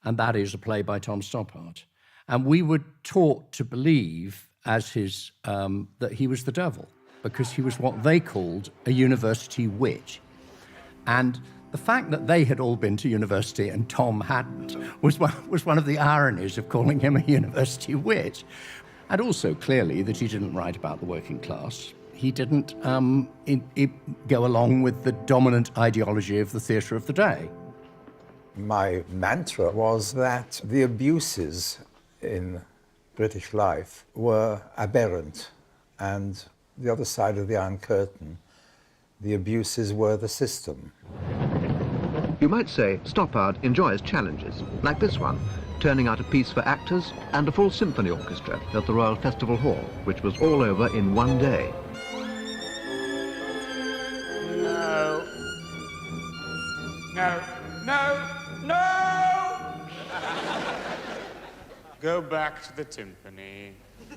and that is a play by Tom Stoppard." And we were taught to believe as his, that he was the devil, because he was what they called a university wit. And the fact that they had all been to university and Tom hadn't was one of the ironies of calling him a university wit. And also, clearly, that he didn't write about the working class. He didn't go along with the dominant ideology of the theatre of the day. My mantra was that the abuses in British life were aberrant, and the other side of the Iron Curtain, the abuses were the system. You might say Stoppard enjoys challenges, like this one, turning out a piece for actors and a full symphony orchestra at the Royal Festival Hall, which was all over in one day. No. No. No. No! Go back to the timpani.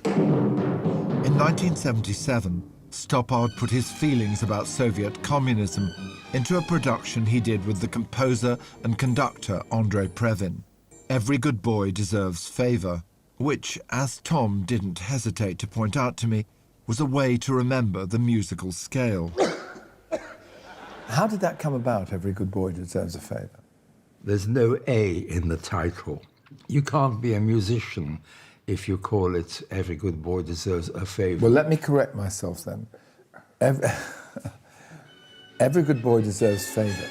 In 1977, Stoppard put his feelings about Soviet communism into a production he did with the composer and conductor Andrei Previn. Every Good Boy Deserves Favour, which, as Tom didn't hesitate to point out to me, was a way to remember the musical scale. How did that come about, Every Good Boy Deserves a Favour? There's no A in the title. You can't be a musician if you call it Every Good Boy Deserves a Favour. Well, let me correct myself then. Every Good Boy Deserves Favour.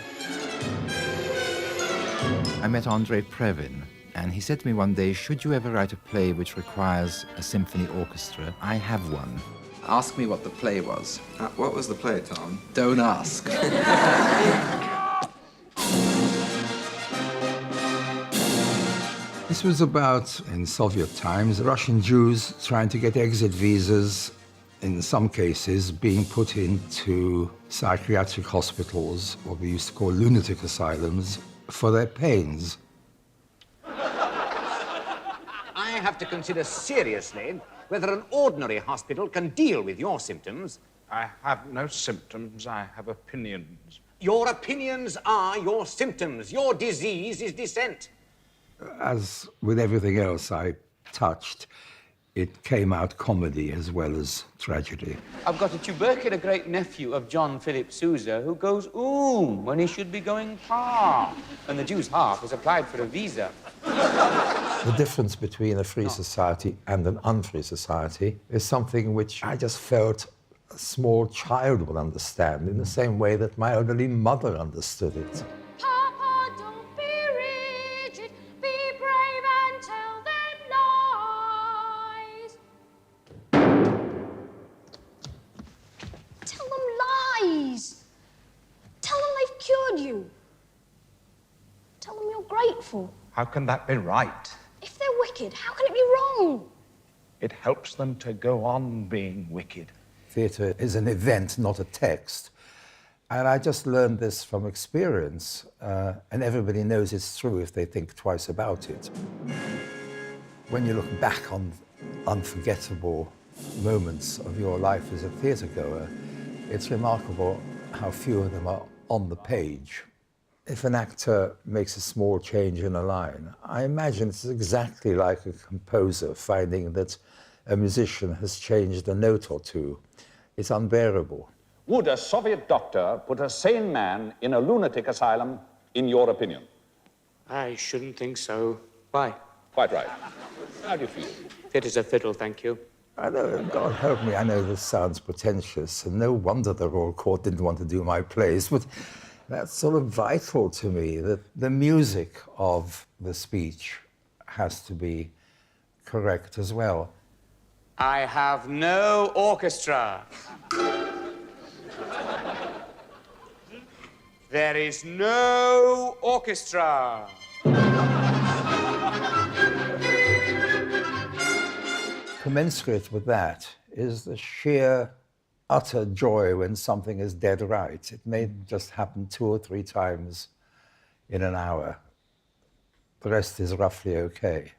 I met Andrei Previn, and he said to me one day, should you ever write a play which requires a symphony orchestra, I have one. Ask me what the play was. What was the play, Tom? Don't ask. This was about, in Soviet times, Russian Jews trying to get exit visas, in some cases being put into psychiatric hospitals, what we used to call lunatic asylums, for their pains. I have to consider seriously whether an ordinary hospital can deal with your symptoms. I have no symptoms, I have opinions. Your opinions are your symptoms. Your disease is dissent. As with everything else I touched, it came out comedy as well as tragedy. I've got a tubercular great-nephew of John Philip Sousa who goes when he should be going pa. And the Jew's half has applied for a visa. The difference between a free society and an unfree society is something which I just felt a small child would understand in the same way that my elderly mother understood it. Papa, don't be rigid. Be brave and tell them lies. Tell them lies. Tell them they've cured you. Tell them you're grateful. How can that be right? If they're wicked, how can it be wrong? It helps them to go on being wicked. Theatre is an event, not a text. And I just learned this from experience, and everybody knows it's true if they think twice about it. When you look back on unforgettable moments of your life as a theatre-goer, it's remarkable how few of them are on the page. If an actor makes a small change in a line, I imagine it's exactly like a composer finding that a musician has changed a note or two. It's unbearable. Would a Soviet doctor put a sane man in a lunatic asylum, in your opinion? I shouldn't think so. Why? Quite right. How do you feel? Fit as a fiddle, thank you. I know, God help me, I know this sounds pretentious, and no wonder the Royal Court didn't want to do my plays, but that's sort of vital to me, that the music of the speech has to be correct as well. I have no orchestra. There is no orchestra. Commensurate with that is the sheer, utter joy when something is dead right. It may just happen 2 or 3 times in an hour. The rest is roughly okay.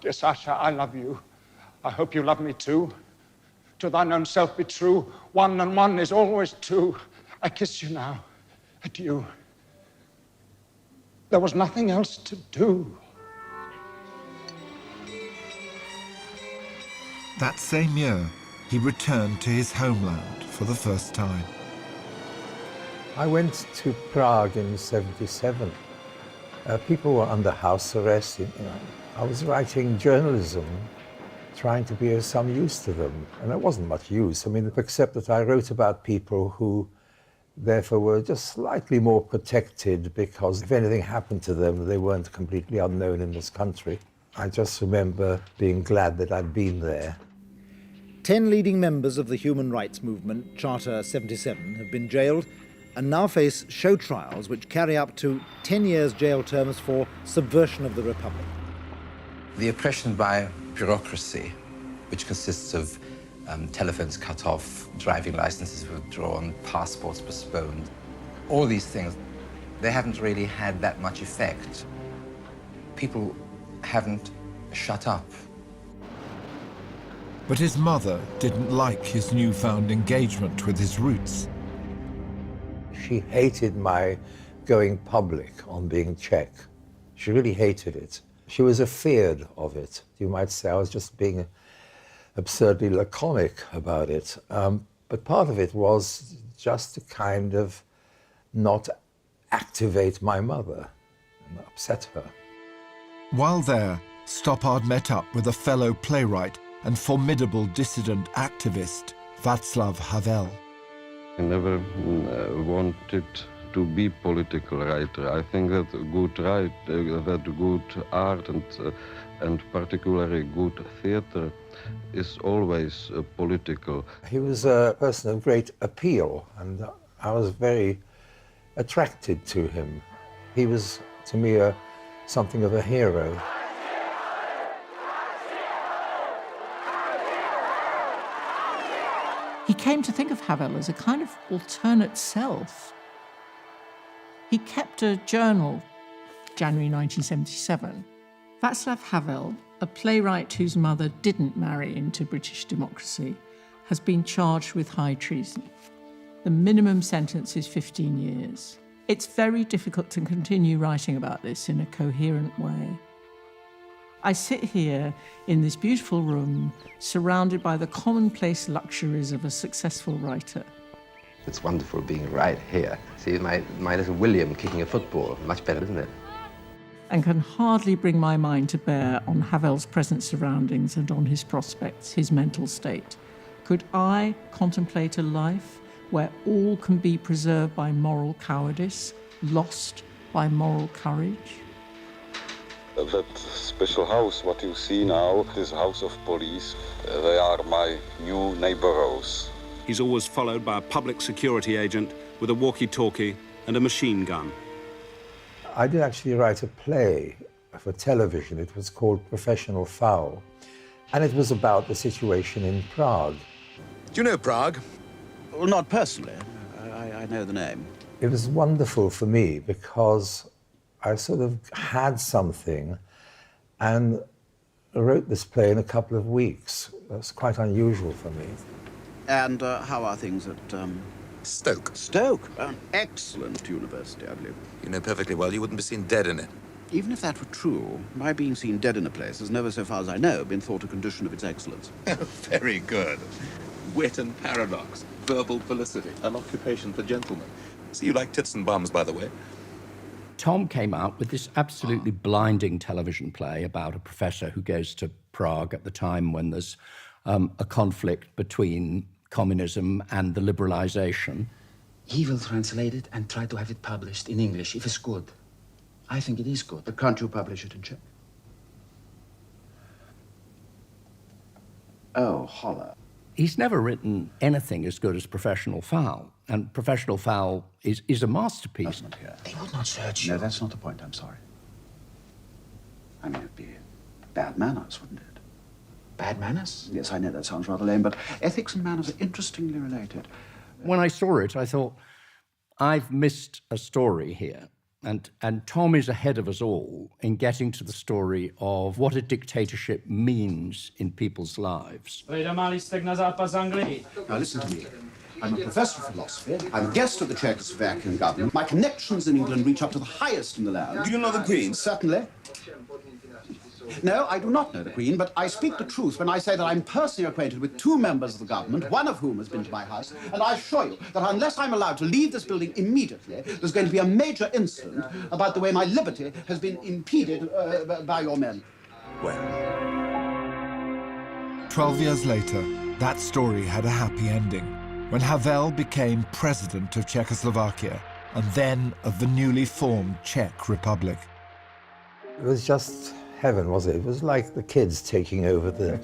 Dear Sasha, I love you. I hope you love me too. To thine own self be true. 1 and 1 is always 2. I kiss you now. Adieu. There was nothing else to do. That same year, he returned to his homeland for the first time. I went to Prague in '77. People were under house arrest. I was writing journalism, trying to be of some use to them. And it wasn't much use, except that I wrote about people who therefore were just slightly more protected because if anything happened to them, they weren't completely unknown in this country. I just remember being glad that I'd been there. 10 leading members of the human rights movement, Charter 77, have been jailed and now face show trials which carry up to 10 years jail terms for subversion of the Republic. The oppression by bureaucracy, which consists of telephones cut off, driving licenses withdrawn, passports postponed, all these things, they haven't really had that much effect. People haven't shut up. But his mother didn't like his newfound engagement with his roots. She hated my going public on being Czech. She really hated it. She was afeard of it. You might say I was just being absurdly laconic about it. But part of it was just to kind of not activate my mother and upset her. While there, Stoppard met up with a fellow playwright and formidable dissident activist, Václav Havel. I never wanted to be political writer. I think that good art and particularly good theater is always political. He was a person of great appeal, and I was very attracted to him. He was, to me, something of a hero. He came to think of Havel as a kind of alternate self. He kept a journal, January 1977. Václav Havel, a playwright whose mother didn't marry into British democracy, has been charged with high treason. The minimum sentence is 15 years. It's very difficult to continue writing about this in a coherent way. I sit here in this beautiful room, surrounded by the commonplace luxuries of a successful writer. It's wonderful being right here. See, my little William kicking a football. Much better, isn't it? And can hardly bring my mind to bear on Havel's present surroundings and on his prospects, his mental state. Could I contemplate a life where all can be preserved by moral cowardice, lost by moral courage? That special house, what you see now, is House of Police. They are my new neighbors. He's always followed by a public security agent with a walkie-talkie and a machine gun. I did actually write a play for television. It was called Professional Foul, and it was about the situation in Prague. Do you know Prague? Well, not personally. I know the name. It was wonderful for me because I sort of had something and wrote this play in a couple of weeks. That's quite unusual for me. And how are things at Stoke. Stoke? An excellent university, I believe. You know perfectly well you wouldn't be seen dead in it. Even if that were true, my being seen dead in a place has never, so far as I know, been thought a condition of its excellence. Very good. Wit and paradox, verbal felicity, an occupation for gentlemen. So you like tits and bums, by the way? Tom came out with this absolutely blinding television play about a professor who goes to Prague at the time when there's a conflict between communism and the liberalization. He will translate it and try to have it published in English, if it's good. I think it is good. But can't you publish it in Czech? Oh, holla. He's never written anything as good as Professional Foul, and Professional Foul is a masterpiece. They would not search you. No, that's not the point, I'm sorry. I mean, it'd be bad manners, wouldn't it? Bad manners? Yes, I know that sounds rather lame, but ethics and manners are interestingly related. When I saw it, I thought, I've missed a story here. And Tom is ahead of us all in getting to the story of what a dictatorship means in people's lives. Now listen to me. I'm a professor of philosophy. I'm a guest of the Czechoslovakian government. My connections in England reach up to the highest in the land. Do you know the Queen? Certainly. No, I do not know the Queen, but I speak the truth when I say that I'm personally acquainted with two members of the government, one of whom has been to my house, and I assure you that unless I'm allowed to leave this building immediately, there's going to be a major incident about the way my liberty has been impeded by your men. Well. 12 years later, that story had a happy ending when Havel became president of Czechoslovakia and then of the newly formed Czech Republic. It was just heaven, was it? It was like the kids taking over the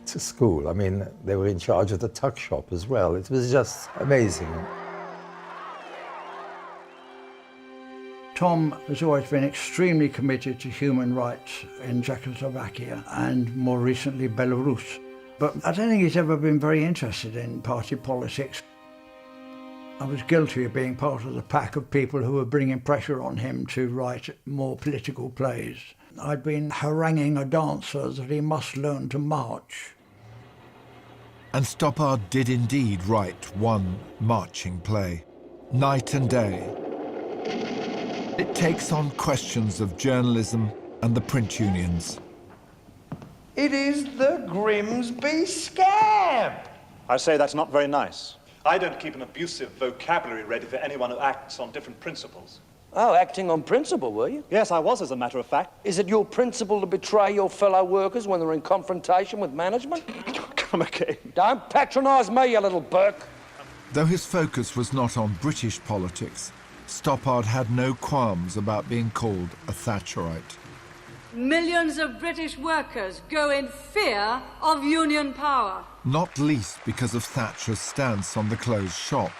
school. I mean, they were in charge of the tuck shop as well. It was just amazing. Tom has always been extremely committed to human rights in Czechoslovakia and more recently Belarus. But I don't think he's ever been very interested in party politics. I was guilty of being part of the pack of people who were bringing pressure on him to write more political plays. I'd been haranguing a dancer that he must learn to march. And Stoppard did indeed write one marching play, Night and Day. It takes on questions of journalism and the print unions. It is the Grimsby scab. I say that's not very nice. I don't keep an abusive vocabulary ready for anyone who acts on different principles. Oh, acting on principle, were you? Yes, I was, as a matter of fact. Is it your principle to betray your fellow workers when they're in confrontation with management? Come again. Don't patronise me, you little Burke. Though his focus was not on British politics, Stoppard had no qualms about being called a Thatcherite. Millions of British workers go in fear of union power. Not least because of Thatcher's stance on the closed shop,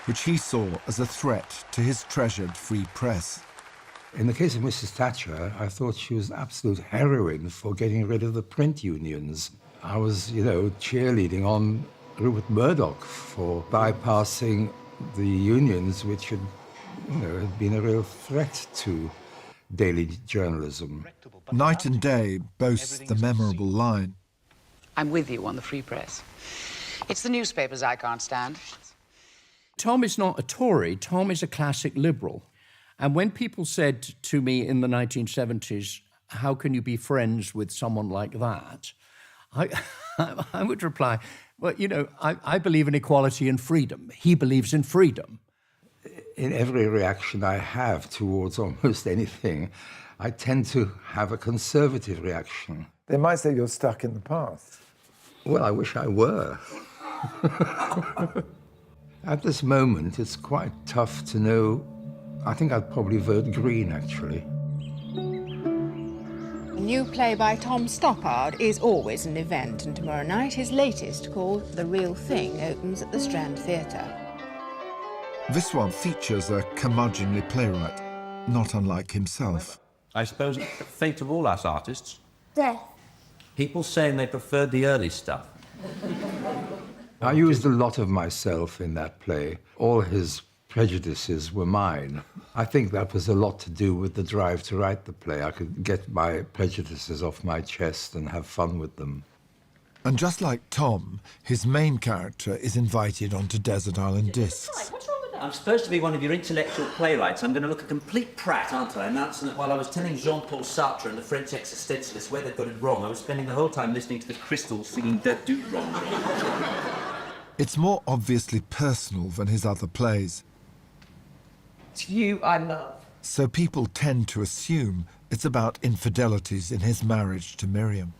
which he saw as a threat to his treasured free press. In the case of Mrs. Thatcher, I thought she was an absolute heroine for getting rid of the print unions. I was, cheerleading on Rupert Murdoch for bypassing the unions, which had, had been a real threat to daily journalism. Night and Day boasts the memorable line, I'm with you on the free press. It's the newspapers I can't stand. Tom is not a Tory, Tom is a classic liberal. And when people said to me in the 1970s, how can you be friends with someone like that? I would reply, well, I believe in equality and freedom. He believes in freedom. In every reaction I have towards almost anything, I tend to have a conservative reaction. They might say you're stuck in the past. Well, I wish I were. At this moment, it's quite tough to know. I think I'd probably vote Green, actually. A new play by Tom Stoppard is always an event, and tomorrow night his latest, called The Real Thing, opens at the Strand Theatre. This one features a curmudgeonly playwright, not unlike himself. I suppose it's the fate of all us artists. Death. People saying they preferred the early stuff. I used a lot of myself in that play. All his prejudices were mine. I think that was a lot to do with the drive to write the play. I could get my prejudices off my chest and have fun with them. And just like Tom, his main character is invited onto Desert Island Discs. What's wrong with that? I'm supposed to be one of your intellectual playwrights. I'm going to look a complete prat, aren't I? Announcing that while I was telling Jean-Paul Sartre and the French existentialists where they'd got it wrong, I was spending the whole time listening to the Crystals singing That Do Wrong. It's more obviously personal than his other plays. It's you I love. So people tend to assume it's about infidelities in his marriage to Miriam.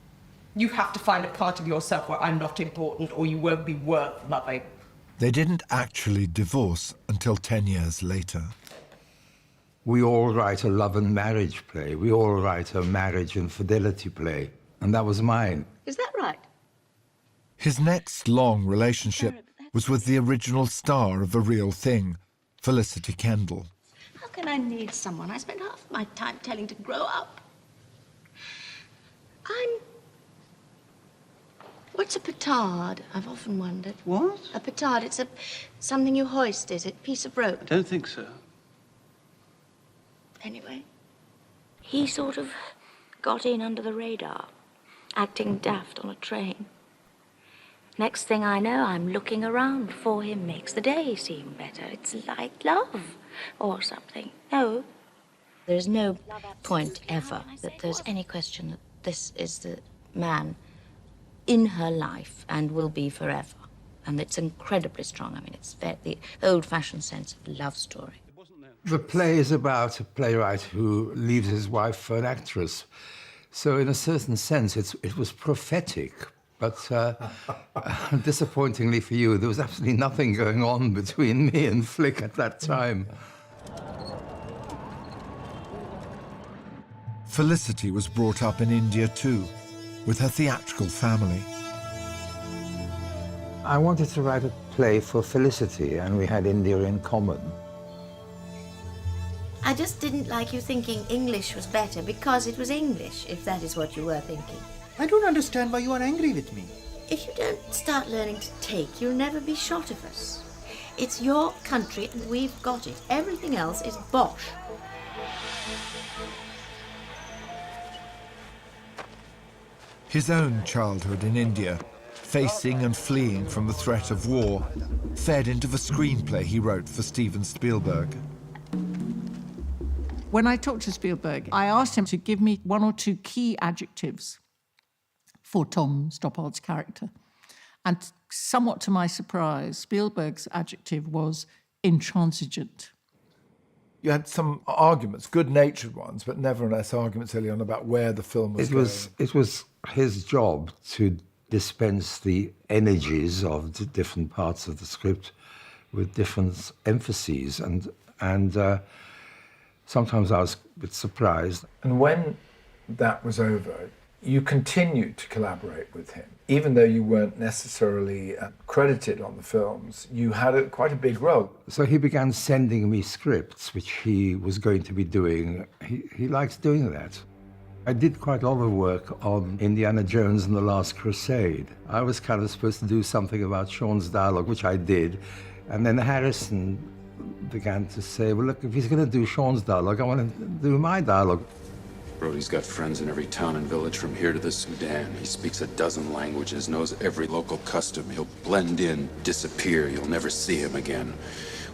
You have to find a part of yourself where I'm not important or you won't be worth loving. They didn't actually divorce until 10 years later. We all write a love and marriage play. We all write a marriage and fidelity play. And that was mine. Is that right? His next long relationship was with the original star of The Real Thing, Felicity Kendal. How can I need someone I spend half my time telling to grow up? What's a petard? I've often wondered. What? A petard, it's something you hoist, is it? A piece of rope. I don't think so. Anyway, he sort of got in under the radar, acting daft on a train. Next thing I know, I'm looking around for him, makes the day seem better. It's like love or something. No, there's no point ever that there's any question that this is the man in her life and will be forever. And it's incredibly strong. I mean, it's the old-fashioned sense of love story. The play is about a playwright who leaves his wife for an actress. So in a certain sense, it was prophetic. But disappointingly for you, there was absolutely nothing going on between me and Flick at that time. Felicity was brought up in India too, with her theatrical family. I wanted to write a play for Felicity, and we had India in common. I just didn't like you thinking English was better because it was English, if that is what you were thinking. I don't understand why you are angry with me. If you don't start learning to take, you'll never be shot of us. It's your country and we've got it. Everything else is bosh. His own childhood in India, facing and fleeing from the threat of war, fed into the screenplay he wrote for Steven Spielberg. When I talked to Spielberg, I asked him to give me 1 or 2 key adjectives for Tom Stoppard's character. And somewhat to my surprise, Spielberg's adjective was intransigent. You had some arguments, good-natured ones, but nevertheless arguments early on about where the film was going. It was his job to dispense the energies of the different parts of the script with different emphases, and sometimes I was a bit surprised. And when that was over, you continued to collaborate with him. Even though you weren't necessarily credited on the films, you had quite a big role. So he began sending me scripts, which he was going to be doing. He likes doing that. I did quite a lot of work on Indiana Jones and the Last Crusade. I was kind of supposed to do something about Sean's dialogue, which I did. And then Harrison began to say, well, look, if he's going to do Sean's dialogue, I want to do my dialogue. Brody's got friends in every town and village from here to the Sudan. He speaks a dozen languages, knows every local custom. He'll blend in, disappear. You'll never see him again.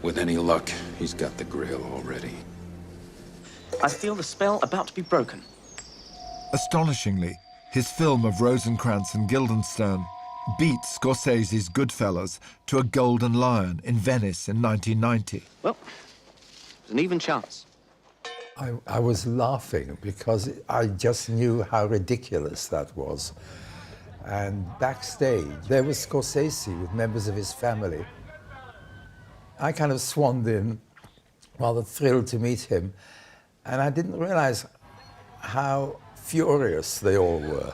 With any luck, he's got the Grail already. I feel the spell about to be broken. Astonishingly, his film of Rosencrantz and Guildenstern beat Scorsese's Goodfellas to a Golden Lion in Venice in 1990. Well, it's an even chance. I was laughing because I just knew how ridiculous that was. And backstage, there was Scorsese with members of his family. I kind of swanned in, rather thrilled to meet him, and I didn't realize how furious they all were.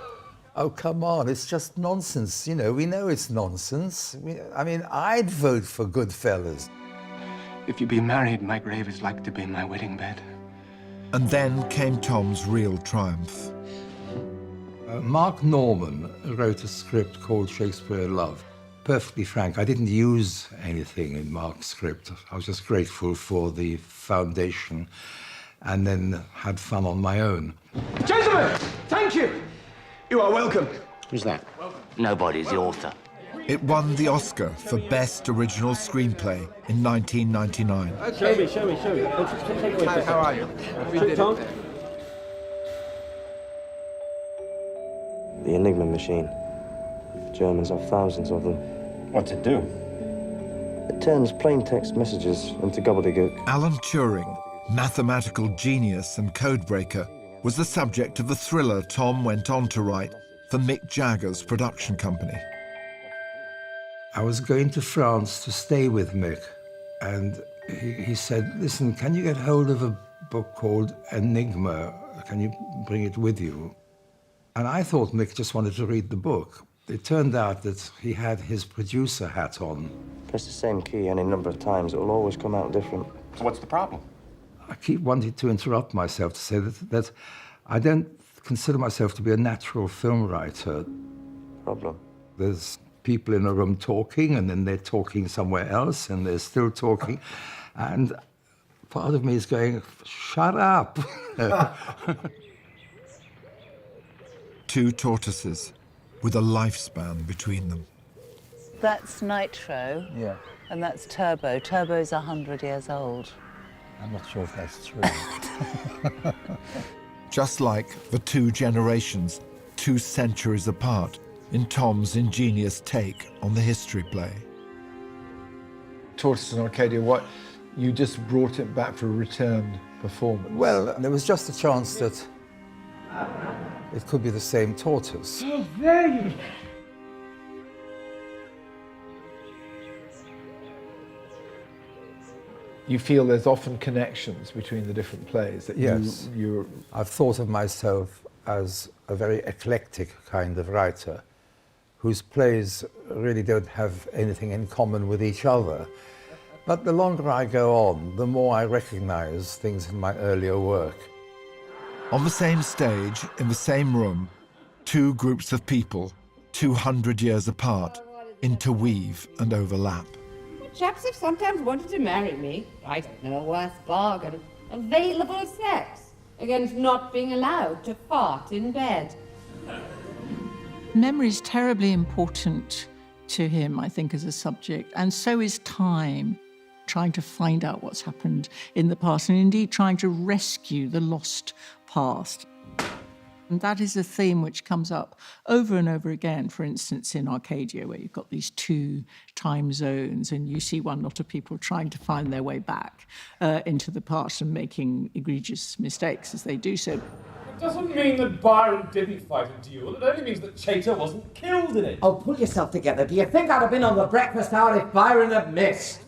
Oh, come on, it's just nonsense. You know, we know it's nonsense. I mean, I'd vote for Goodfellas. If you be married, my grave is like to be my wedding bed. And then came Tom's real triumph. Mark Norman wrote a script called Shakespeare in Love. Perfectly frank, I didn't use anything in Mark's script. I was just grateful for the foundation and then had fun on my own. Gentlemen, thank you. You are welcome. Who's that? Nobody's the author. It won the Oscar for Best Original Screenplay in 1999. Okay. Show me. How are you? We did it there. The Enigma machine. Germans have thousands of them. What's it do? It turns plain text messages into gobbledygook. Alan Turing, mathematical genius and codebreaker, was the subject of the thriller Tom went on to write for Mick Jagger's production company. I was going to France to stay with Mick, and he said, listen, can you get hold of a book called Enigma? Can you bring it with you? And I thought Mick just wanted to read the book. It turned out that he had his producer hat on. Press the same key any number of times, it will always come out different. So what's the problem? I keep wanting to interrupt myself to say that I don't consider myself to be a natural film writer. Problem? There's people in a room talking, and then they're talking somewhere else, and they're still talking. And part of me is going, shut up. Two tortoises with a lifespan between them. That's Nitro. Yeah. And that's Turbo. Turbo's 100 years old. I'm not sure if that's true. Just like the two generations, 2 centuries apart, in Tom's ingenious take on the history play. Tortoise and Arcadia, what, you just brought it back for a returned performance? Well, there was just a chance that it could be the same tortoise. Oh, there you You feel there's often connections between the different plays that yes. you're... I've thought of myself as a very eclectic kind of writer whose plays really don't have anything in common with each other. But the longer I go on, the more I recognize things in my earlier work. On the same stage, in the same room, 2 groups of people, 200 years apart, interweave and overlap. Chaps have sometimes wanted to marry me. I don't know, a worse bargain. Available sex against not being allowed to fart in bed. Memory is terribly important to him, I think, as a subject, and so is time, trying to find out what's happened in the past and indeed trying to rescue the lost past. And that is a theme which comes up over and over again, for instance, in Arcadia, where you've got these two time zones and you see one lot of people trying to find their way back into the past and making egregious mistakes as they do so. It doesn't mean that Byron didn't fight a duel. It only means that Chaytor wasn't killed in it. Oh, pull yourself together. Do you think I'd have been on the breakfast hour if Byron had missed?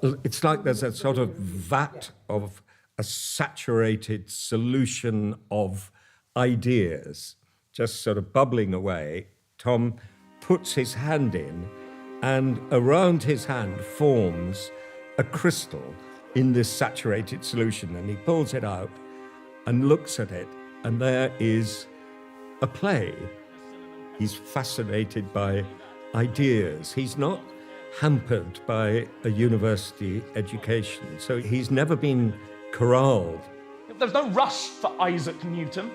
It's like there's a sort of vat of a saturated solution of ideas just sort of bubbling away. Tom puts his hand in, and around his hand forms a crystal in this saturated solution, and he pulls it out and looks at it, and there is a play. He's fascinated by ideas. He's not hampered by a university education, so he's never been corralled. There's no rush for Isaac Newton.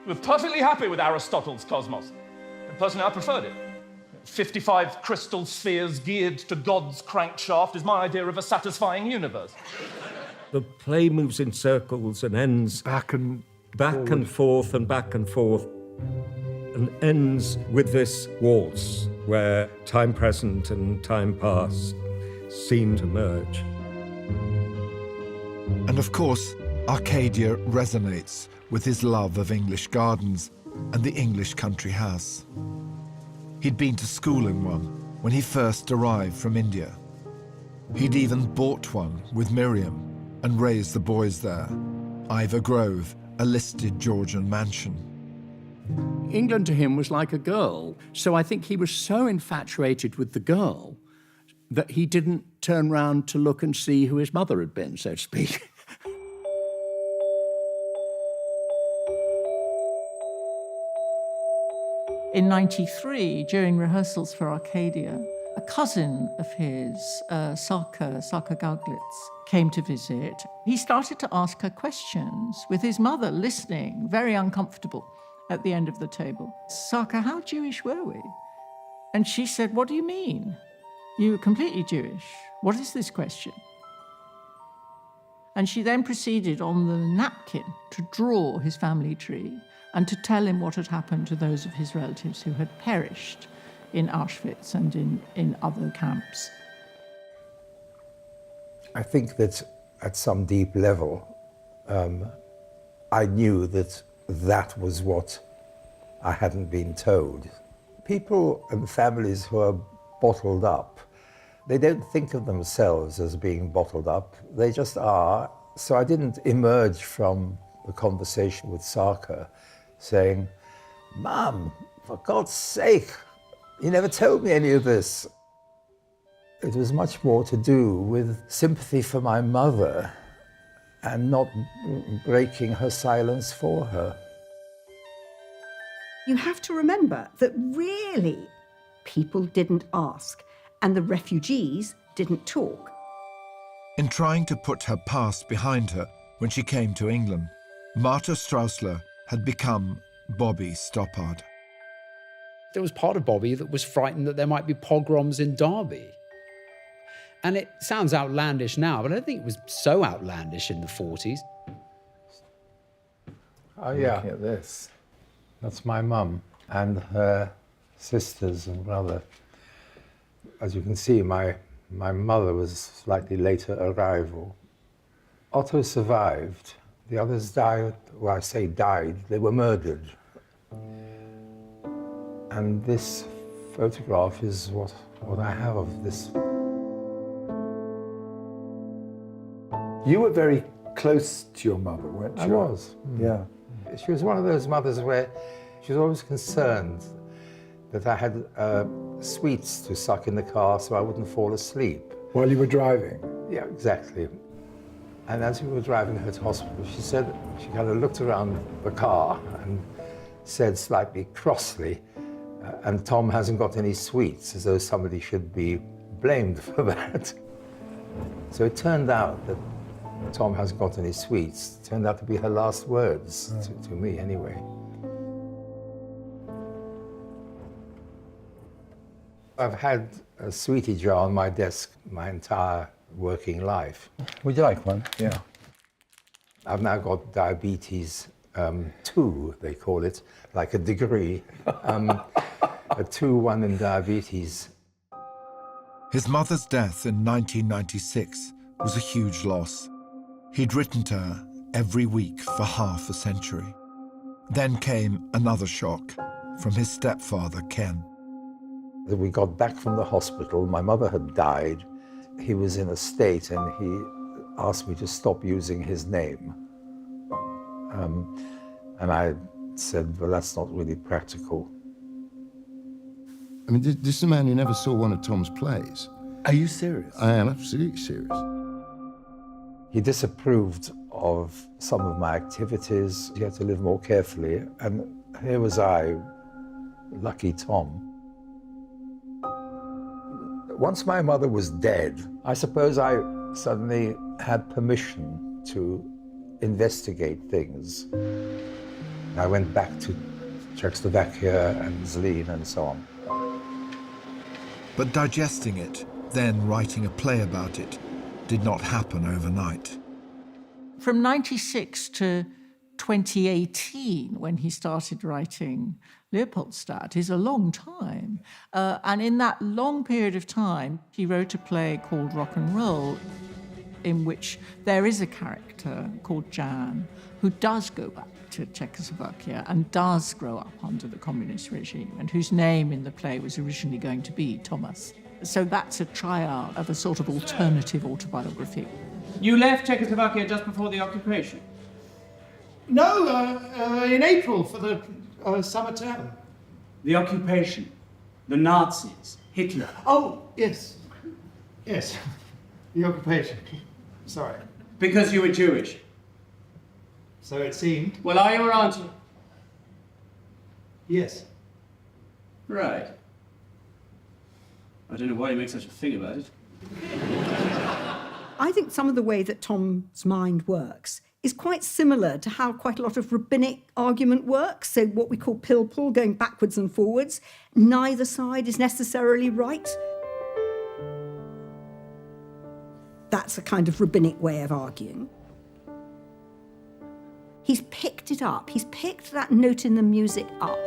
He was perfectly happy with Aristotle's cosmos. And personally, I preferred it. 55 crystal spheres geared to God's crankshaft is my idea of a satisfying universe. The play moves in circles and ends back and forth and back and forth, and ends with this waltz where time present and time past seem to merge. And of course, Arcadia resonates with his love of English gardens and the English country house. He'd been to school in one when he first arrived from India. He'd even bought one with Miriam and raised the boys there. Ivor Grove, a listed Georgian mansion. England to him was like a girl, so I think he was so infatuated with the girl that he didn't turn round to look and see who his mother had been, so to speak. In '93, during rehearsals for Arcadia, a cousin of his, Sarka Gauglitz, came to visit. He started to ask her questions, with his mother listening, very uncomfortable, at the end of the table. "Sarka, how Jewish were we?" And she said, "What do you mean? You were completely Jewish. What is this question?" And she then proceeded on the napkin to draw his family tree and to tell him what had happened to those of his relatives who had perished in Auschwitz and in other camps. I think that at some deep level, I knew that that was what I hadn't been told. People and families who are bottled up, they don't think of themselves as being bottled up, they just are. So I didn't emerge from the conversation with Sarka saying, "Mum, for God's sake, you never told me any of this." It was much more to do with sympathy for my mother and not breaking her silence for her. You have to remember that really people didn't ask and the refugees didn't talk. In trying to put her past behind her when she came to England, Marta Straussler had become Bobby Stoppard. There was part of Bobby that was frightened that there might be pogroms in Derby. And it sounds outlandish now, but I don't think it was so outlandish in the 40s. Oh yeah, Looking at this. That's my mum and her sisters and brother. As you can see, my mother was a slightly later arrival. Otto survived. The others died, well, I say died, they were murdered. And this photograph is what I have of this. You were very close to your mother, weren't you? I was. Yeah. She was one of those mothers where she was always concerned that I had sweets to suck in the car so I wouldn't fall asleep. While you were driving? Yeah, exactly. And as we were driving her to hospital, she said, she kind of looked around the car and said slightly crossly, "And Tom hasn't got any sweets," as though somebody should be blamed for that. So it turned out that "Tom hasn't got any sweets" turned out to be her last words, to me anyway. I've had a sweetie jar on my desk my entire working life. Would you like one? Yeah. I've now got diabetes 2, they call it, like a degree. A 2-1 in diabetes. His mother's death in 1996 was a huge loss. He'd written to her every week for half a century. Then came another shock from his stepfather, Ken. We got back from the hospital. My mother had died. He was in a state and he asked me to stop using his name. And I said, well, that's not really practical. I mean, this is a man who never saw one of Tom's plays. Are you serious? I am absolutely serious. He disapproved of some of my activities. He had to live more carefully. And here was I, lucky Tom. Once my mother was dead, I suppose I suddenly had permission to investigate things. I went back to Czechoslovakia and Zlín and so on. But digesting it, then writing a play about it, did not happen overnight. From 96 to 2018, when he started writing Leopoldstadt, is a long time. And in that long period of time, he wrote a play called Rock and Roll, in which there is a character called Jan who does go back to Czechoslovakia and does grow up under the communist regime, and whose name in the play was originally going to be Thomas. So that's a tryout of a sort of alternative autobiography. You left Czechoslovakia just before the occupation? No, in April for the summer term. The occupation, the Nazis, Hitler. Oh, yes. Yes, the occupation. Sorry. Because you were Jewish? So it seemed. Well, are you or aren't you? Yes. Right. I don't know why you make such a thing about it. I think some of the way that Tom's mind works is quite similar to how quite a lot of rabbinic argument works. So what we call pilpul, going backwards and forwards. Neither side is necessarily right. That's a kind of rabbinic way of arguing. He's picked it up. He's picked that note in the music up.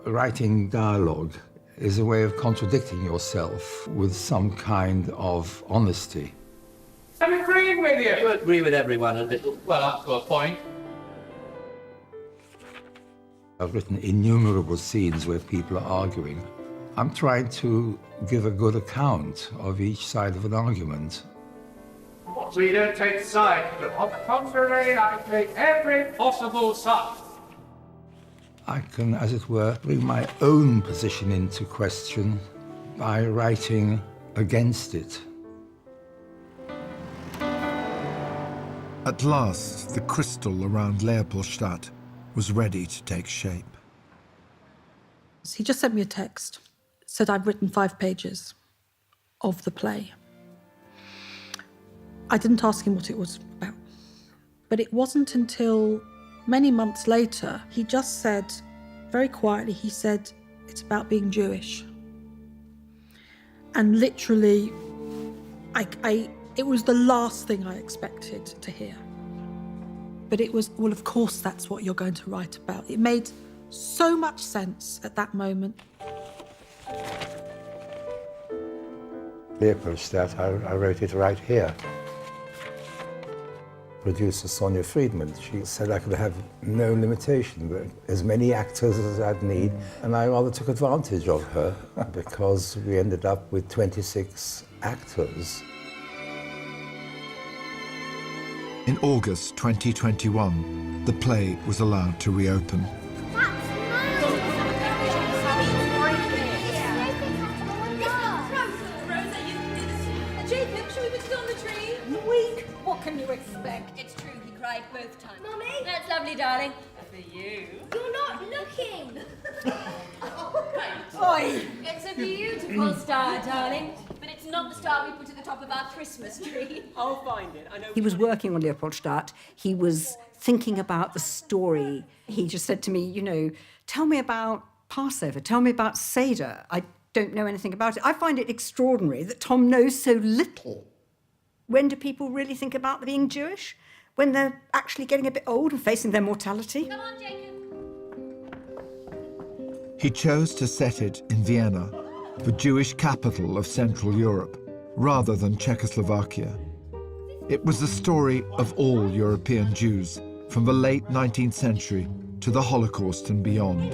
Writing dialogue is a way of contradicting yourself with some kind of honesty. I'm agreeing with you. You agree with everyone a little. Well, up to a point. I've written innumerable scenes where people are arguing. I'm trying to give a good account of each side of an argument. So you don't take sides, but on the contrary, I take every possible side. I can, as it were, bring my own position into question by writing against it. At last, the crystal around Leopoldstadt was ready to take shape. He just sent me a text. Said I've written 5 pages of the play. I didn't ask him what it was about. But it wasn't until many months later, he just said, very quietly, he said, it's about being Jewish. And literally, it was the last thing I expected to hear. But it was, well, of course that's what you're going to write about. It made so much sense at that moment. Leopoldstadt, I wrote it right here. Producer Sonia Friedman, she said I could have no limitation, but as many actors as I'd need, and I rather took advantage of her because we ended up with 26 actors. In August 2021, the play was allowed to reopen. Jacob, should we put it on the tree? Weak. What can you expect? It's true, he cried both times. Mummy? That's lovely, darling. For you. You're not looking. Oi! It's a beautiful star, darling, but it's It's not the star we put at the top of our Christmas tree. I'll find it. I know. He was working on Leopoldstadt. He was thinking about the story. He just said to me, you know, tell me about Passover, tell me about Seder. I don't know anything about it. I find it extraordinary that Tom knows so little. When do people really think about being Jewish? When they're actually getting a bit old and facing their mortality? Come on, Jacob. He chose to set it in Vienna, the Jewish capital of Central Europe, rather than Czechoslovakia. It was the story of all European Jews, from the late 19th century to the Holocaust and beyond.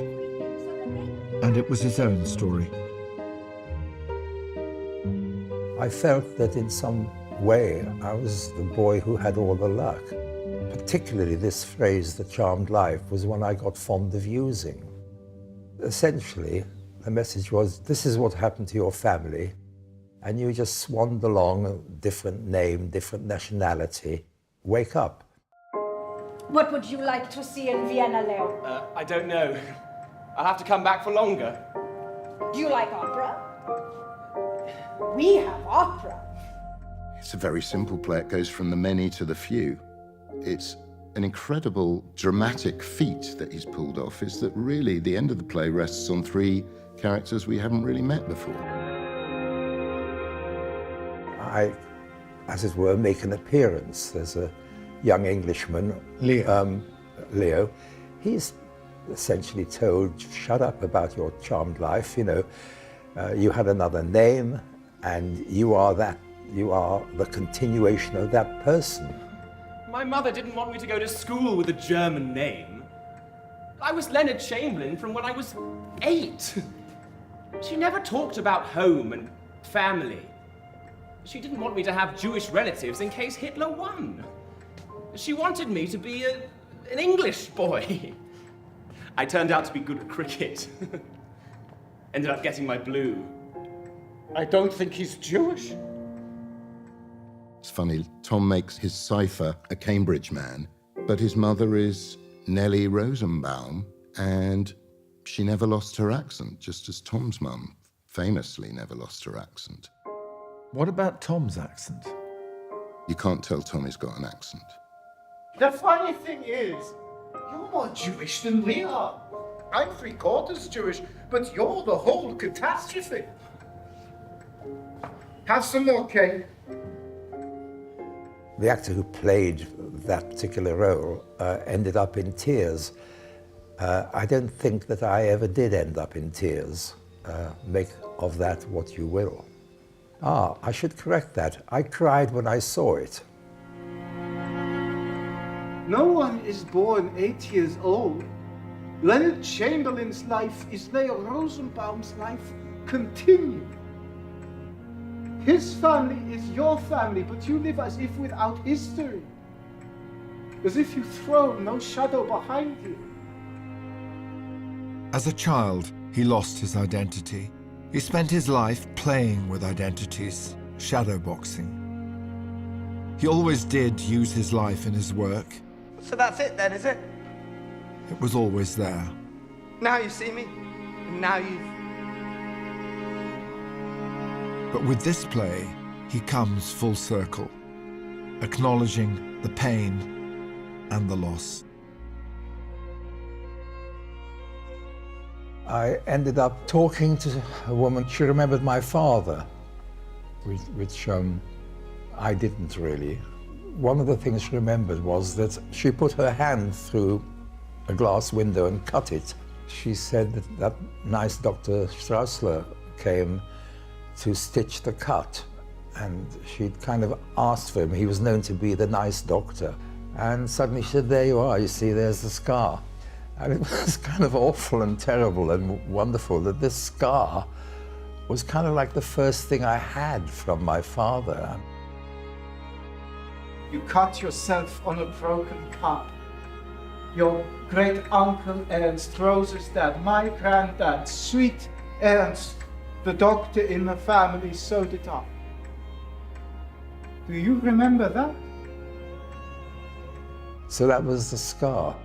And it was his own story. I felt that in some way I was the boy who had all the luck. Particularly this phrase, the charmed life, was one I got fond of using. Essentially, the message was, this is what happened to your family, and you just swanned along, a different name, different nationality. Wake up. What would you like to see in Vienna, Leo? I don't know. I'll have to come back for longer. Do you like opera? We have opera. It's a very simple play. It goes from the many to the few. It's an incredible dramatic feat that he's pulled off, is that really the end of the play rests on three characters we haven't really met before. I, as it were, make an appearance. There's a young Englishman, Leo. He's essentially told, shut up about your charmed life, you know. You had another name, and you are the continuation of that person. My mother didn't want me to go to school with a German name. I was Leonard Chamberlain from when I was 8. She never talked about home and family. She didn't want me to have Jewish relatives in case Hitler won. She wanted me to be an English boy. I turned out to be good at cricket. Ended up getting my blue. I don't think he's Jewish. It's funny, Tom makes his cipher a Cambridge man, but his mother is Nellie Rosenbaum, and she never lost her accent, just as Tom's mum famously never lost her accent. What about Tom's accent? You can't tell Tommy's got an accent. The funny thing is, you're more Jewish than we are. I'm 3/4 Jewish, but you're the whole catastrophe. Have some more cake. The actor who played that particular role ended up in tears. I don't think that I ever did end up in tears. Make of that what you will. I should correct that. I cried when I saw it. No one is born 8 years old. Leonard Chamberlain's life is Leo Rosenbaum's life continued. His family is your family, but you live as if without history. As if you throw no shadow behind you. As a child, he lost his identity. He spent his life playing with identities, shadowboxing. He always did use his life in his work. So that's it then, is it? It was always there. Now you see me, and now you... But with this play, he comes full circle, acknowledging the pain and the loss. I ended up talking to a woman. She remembered my father, which I didn't really. One of the things she remembered was that she put her hand through a glass window and cut it. She said that nice Dr. Straussler came to stitch the cut, and she'd kind of asked for him. He was known to be the nice doctor, and suddenly she said, there you are, you see, there's the scar. And it was kind of awful and terrible and wonderful that this scar was kind of like the first thing I had from my father. You cut yourself on a broken cup. Your great uncle Ernst, Rose's dad, my granddad, sweet Ernst, the doctor in the family, sewed it up. Do you remember that? So that was the scar.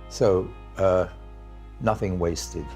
So, nothing wasted.